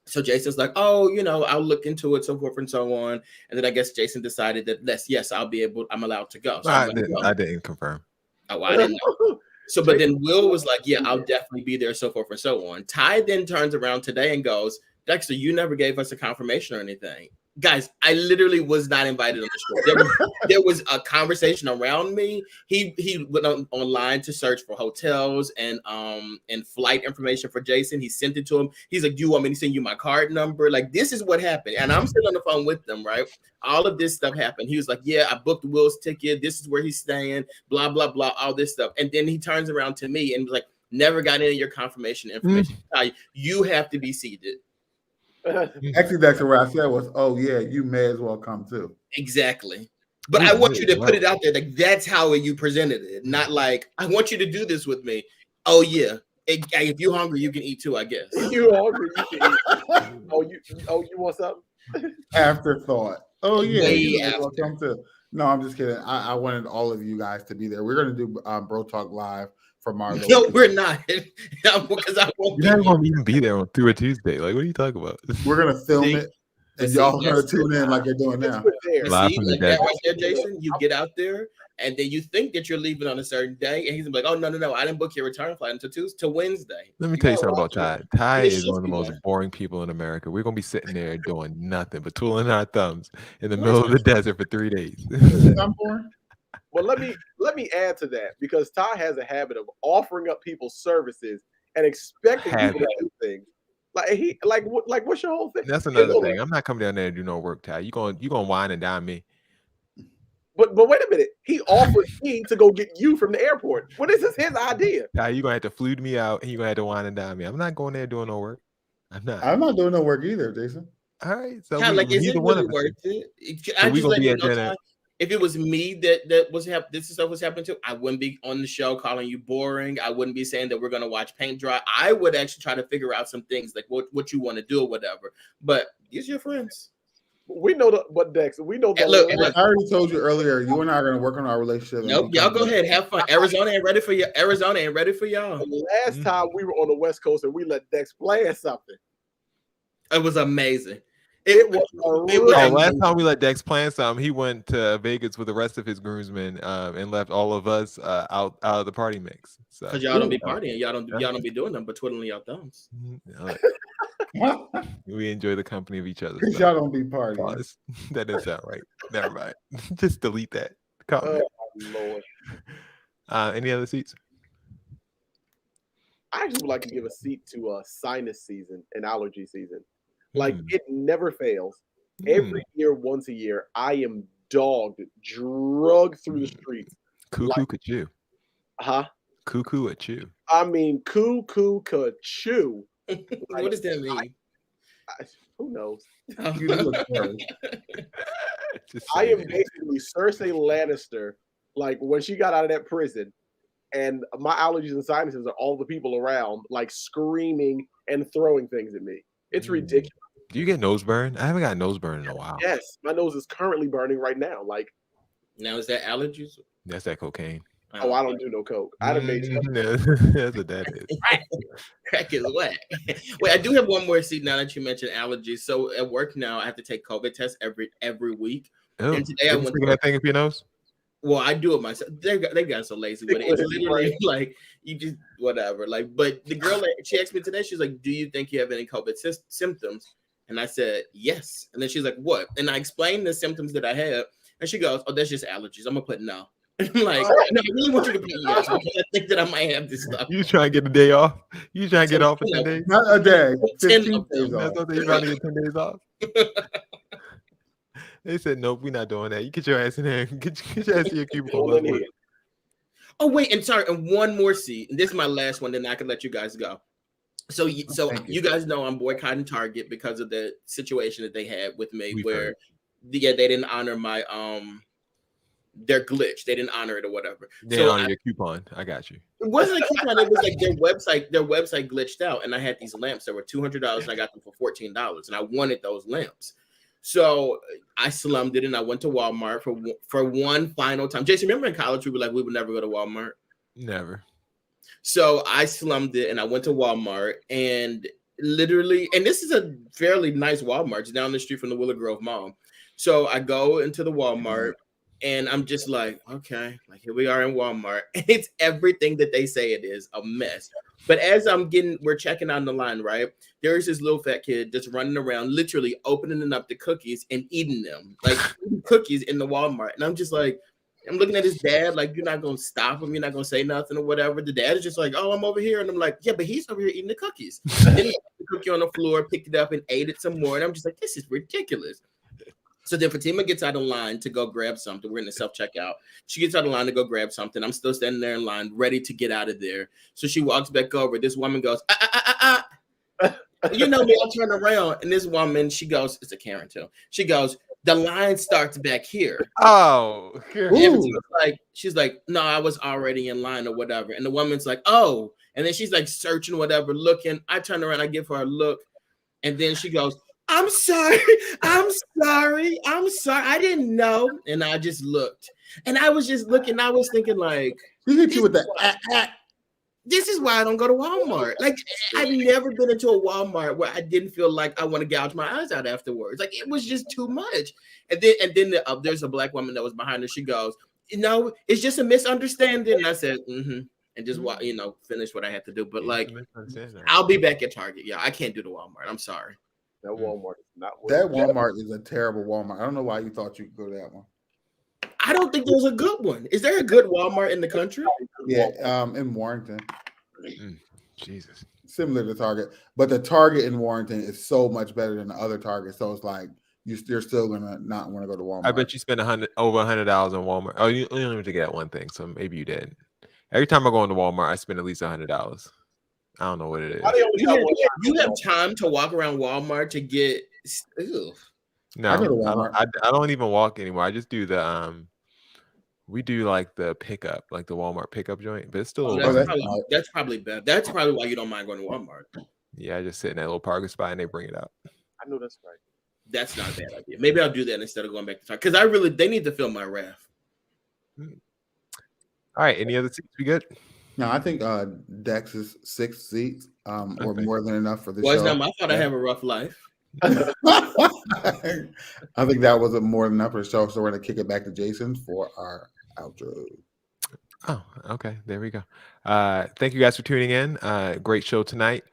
S4: So Jason's like, "Oh, I'll look into it, so forth and so on." And then I guess Jason decided that yes, I'm allowed to go. So
S3: I didn't confirm.
S4: Oh, I didn't know. So, but then Will was like, "Yeah, I'll definitely be there, so forth and so on." Ty then turns around today and goes, "Dexter, you never gave us a confirmation or anything." Guys, I literally was not invited on the show. There was a conversation around me. He went online to search for hotels and flight information for Jason. He sent it to him. He's like, "Do you want me to send you my card number?" Like, this is what happened. And I'm still on the phone with them, right? All of this stuff happened. He was like, "Yeah, I booked Will's ticket. This is where he's staying, blah, blah, blah, all this stuff." And then he turns around to me and was like, "Never got any of your confirmation information. You have to be seated."
S5: Actually, that's what I said was, "Oh yeah, you may as well come too."
S4: Exactly. But I want you to put it out there. Like, that's how you presented it. Not like, "I want you to do this with me." Oh yeah, If you're hungry, you can eat too, I guess.
S6: If you hungry, you can eat. You want something?
S5: Afterthought. Oh yeah,
S4: Way
S5: you know,
S4: after.
S5: come to. No, I'm just kidding. I wanted all of you guys to be there. We're gonna do Bro Talk Live from our.
S4: No, we're not. Because I won't.
S3: You're not gonna even be there on through a Tuesday. Like, what are you talking about?
S5: We're gonna film it, and
S4: See,
S5: y'all gonna
S4: that's
S5: tune in like you're doing now.
S3: Live
S4: See,
S3: from the
S4: like that
S3: desert.
S4: right there, Jason. You get out there, and then you think that you're leaving on a certain day, and he's like, "Oh no! I didn't book your return flight until Tuesday to Wednesday."
S3: Let me tell you something about Ty. Ty
S4: It
S3: is
S4: should
S3: one of the
S4: be
S3: most
S4: there.
S3: boring people in America. We're gonna be sitting there doing nothing but twiddling our thumbs in the middle of the desert for 3 days.
S5: I'm boring.
S6: Well, let me add to that because Ty has a habit of offering up people's services and expecting people to do things. Like what's your whole thing?
S3: That's another thing. I'm not coming down there to do no work, Ty. You gonna wine and dine me.
S6: But wait a minute. He offered me to go get you from the airport. Well, this is his idea.
S3: Ty, you're gonna have to flute me out and you're gonna have to wine and dine me. I'm not going there doing no work. I'm not
S5: doing no work either, Jason.
S3: All right. So
S4: Is it
S3: neither one
S4: really
S3: of us
S4: worth
S3: is.
S4: it?
S3: So
S4: I
S3: we
S4: just
S3: gonna
S4: let
S3: be
S4: you
S3: at
S4: know,
S3: dinner.
S4: Ty, if it was me that was this stuff was happening to, I wouldn't be on the show calling you boring. I wouldn't be saying that we're gonna watch paint dry. I would actually try to figure out some things like what you want to do or whatever. But these are your friends.
S6: We know Dex. We know
S4: And look,
S5: I already told you earlier. You and I are going to work on our relationship.
S4: Nope, y'all go ahead, have fun. Arizona ain't ready for you. Arizona ain't ready for y'all.
S6: Last time we were on the West Coast and we let Dex plan something.
S4: It was amazing.
S6: It was
S3: last time we let Dex plan something, he went to Vegas with the rest of his groomsmen and left all of us out of the party mix. So
S4: Because y'all don't be partying, y'all don't be doing them, but twiddling your thumbs.
S3: We enjoy the company of each other.
S5: Because y'all don't be partying.
S3: Pause. That didn't sound right. Never mind. Just delete that comment.
S6: Lord.
S3: Any other seats?
S6: I actually would like to give a seat to sinus season and allergy season. Like it never fails. Every year, once a year, I am drugged through the streets.
S3: Cuckoo could chew.
S6: Huh?
S3: Cuckoo at you.
S6: I mean, cuckoo could chew.
S4: What does that mean?
S6: Who knows?
S3: Just
S6: I
S3: saying
S6: am basically Cersei Lannister. Like when she got out of that prison, and my allergies and sinuses are all the people around, like screaming and throwing things at me. It's ridiculous.
S3: Do you get nose burn? I haven't got nose burn in a while.
S6: Yes, my nose is currently burning right now. Like,
S4: now is that allergies?
S3: That's that cocaine.
S6: Oh, I don't do no coke. I done made
S3: That's what that is.
S4: Crack is whack. Wait, I do have one more seat now that you mentioned allergies. So at work now, I have to take COVID tests every week.
S3: Oh,
S4: and today I went
S3: to that thing up your nose.
S4: Well, I do it myself. They got so lazy with it. It's literally like you just whatever. Like, but the girl, she asked me today. She's like, "Do you think you have any COVID symptoms?" And I said, "Yes." And then she's like, "What?" And I explained the symptoms that I have, and she goes, "Oh, that's just allergies." I'm gonna put no. I'm like, no, I really want you to put yes because I think that I might have this stuff.
S3: You trying to get a day off? You trying to get off for 10 days?
S5: Not a day.
S4: 10
S5: 15
S4: of
S5: days
S4: them.
S5: off.
S3: That's what they trying to get 10 days off. They said, nope, we're not doing that. You get your ass in there. Get your ass in your cubicle.
S4: Oh, wait, and sorry, and one more seat. And this is my last one, then I can let you guys go. So you guys know I'm boycotting Target because of the situation that they had with me where they didn't honor my their glitch. They didn't honor it or whatever.
S3: They didn't honor your coupon. I got you.
S4: It wasn't a coupon. It was like their website glitched out, and I had these lamps that were $200, and I got them for $14, and I wanted those lamps. So I slummed it, and I went to Walmart for one final time. Jason, remember in college we were like we would never go to Walmart?
S3: Never.
S4: So I slummed it, and I went to Walmart, and literally, and this is a fairly nice Walmart. It's down the street from the Willow Grove Mall. So I go into the Walmart, and I'm just like, okay, like here we are in Walmart. It's everything that they say it is, a mess. But as we're checking on the line, right? There's this little fat kid just running around, literally opening up the cookies and eating them, like cookies in the Walmart. And I'm just like, I'm looking at his dad, like, you're not going to stop him. You're not going to say nothing or whatever. The dad is just like, oh, I'm over here. And I'm like, yeah, but he's over here eating the cookies. Then he put the cookie on the floor, picked it up and ate it some more. And I'm just like, this is ridiculous. So then Fatima gets out of line to go grab something. We're in the self-checkout. She gets out of line to go grab something. I'm still standing there in line, ready to get out of there. So she walks back over. This woman goes, You know me, I'll turn around. And this woman, she goes, it's a Karen too. She goes, the line starts back here.
S3: Oh,
S4: she's like, no, I was already in line or whatever. And the woman's like, oh, and then she's like searching, whatever, looking. I turn around, I give her a look, and then she goes, I'm sorry, I'm sorry, I didn't know. And I just looked, and I was just looking. I was thinking, like,
S5: he hit you with that.
S4: This is why I don't go to Walmart. Like, I've never been into a Walmart where I didn't feel like I want to gouge my eyes out afterwards. Like, it was just too much. And then there's a black woman that was behind her. She goes, it's just a misunderstanding. And I said, and just finish what I had to do. But like, I'll be back at Target. Yeah, I can't do the Walmart. I'm sorry.
S6: That Walmart is not.
S5: That Walmart is a terrible Walmart. I don't know why you thought you could go to that one.
S4: I don't think there's a good one. Is there a good Walmart in the country?
S5: Yeah, in Warrington.
S3: Jesus.
S5: Similar to Target, but the Target in Warrington is so much better than the other Target. So it's like you're still gonna not want to go to Walmart.
S3: I bet you spend over $100 on Walmart. Oh, you only have to get one thing, so maybe you did. Every time I go into Walmart, I spend at least $100. I don't know what it is.
S4: You have time to walk around Walmart to get. Ew.
S3: No, I don't even walk anymore. I just do the we do like the pickup, like the Walmart pickup joint, but it's still
S4: that's probably bad. That's probably why you don't mind going to Walmart.
S3: Yeah, I just sit in that little parking spot and they bring it out.
S6: I know that's right.
S4: That's not a bad idea. Maybe I'll do that instead of going back to Target, because they need to fill my raft.
S3: All right, any other seats? We good?
S5: No, I think Dex is 6 seats or more than enough for this
S4: Well,
S5: show.
S4: it's not my fault. I have a rough life.
S5: I think that was more than enough for the show. So we're gonna kick it back to Jason for our outro.
S3: Oh, okay. There we go. Thank you guys for tuning in. Great show tonight.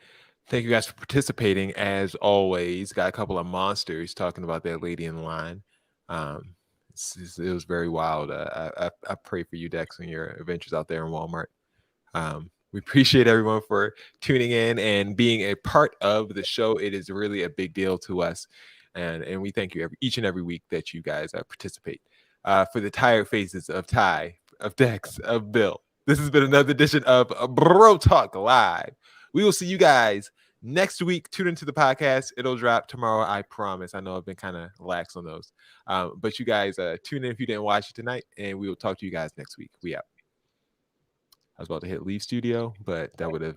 S3: Thank you guys for participating. As always, got a couple of monsters talking about that lady in line. It was very wild. I pray for you, Dex, and your adventures out there in Walmart. We appreciate everyone for tuning in and being a part of the show. It is really a big deal to us. And we thank you each and every week that you guys participate. For the tired faces of Ty, of Dex, of Bill, this has been another edition of Bro Talk Live. We will see you guys next week. Tune into the podcast. It'll drop tomorrow, I promise. I know I've been kind of lax on those. But you guys tune in if you didn't watch it tonight, and we will talk to you guys next week. We out. I was about to hit leave studio, but that would have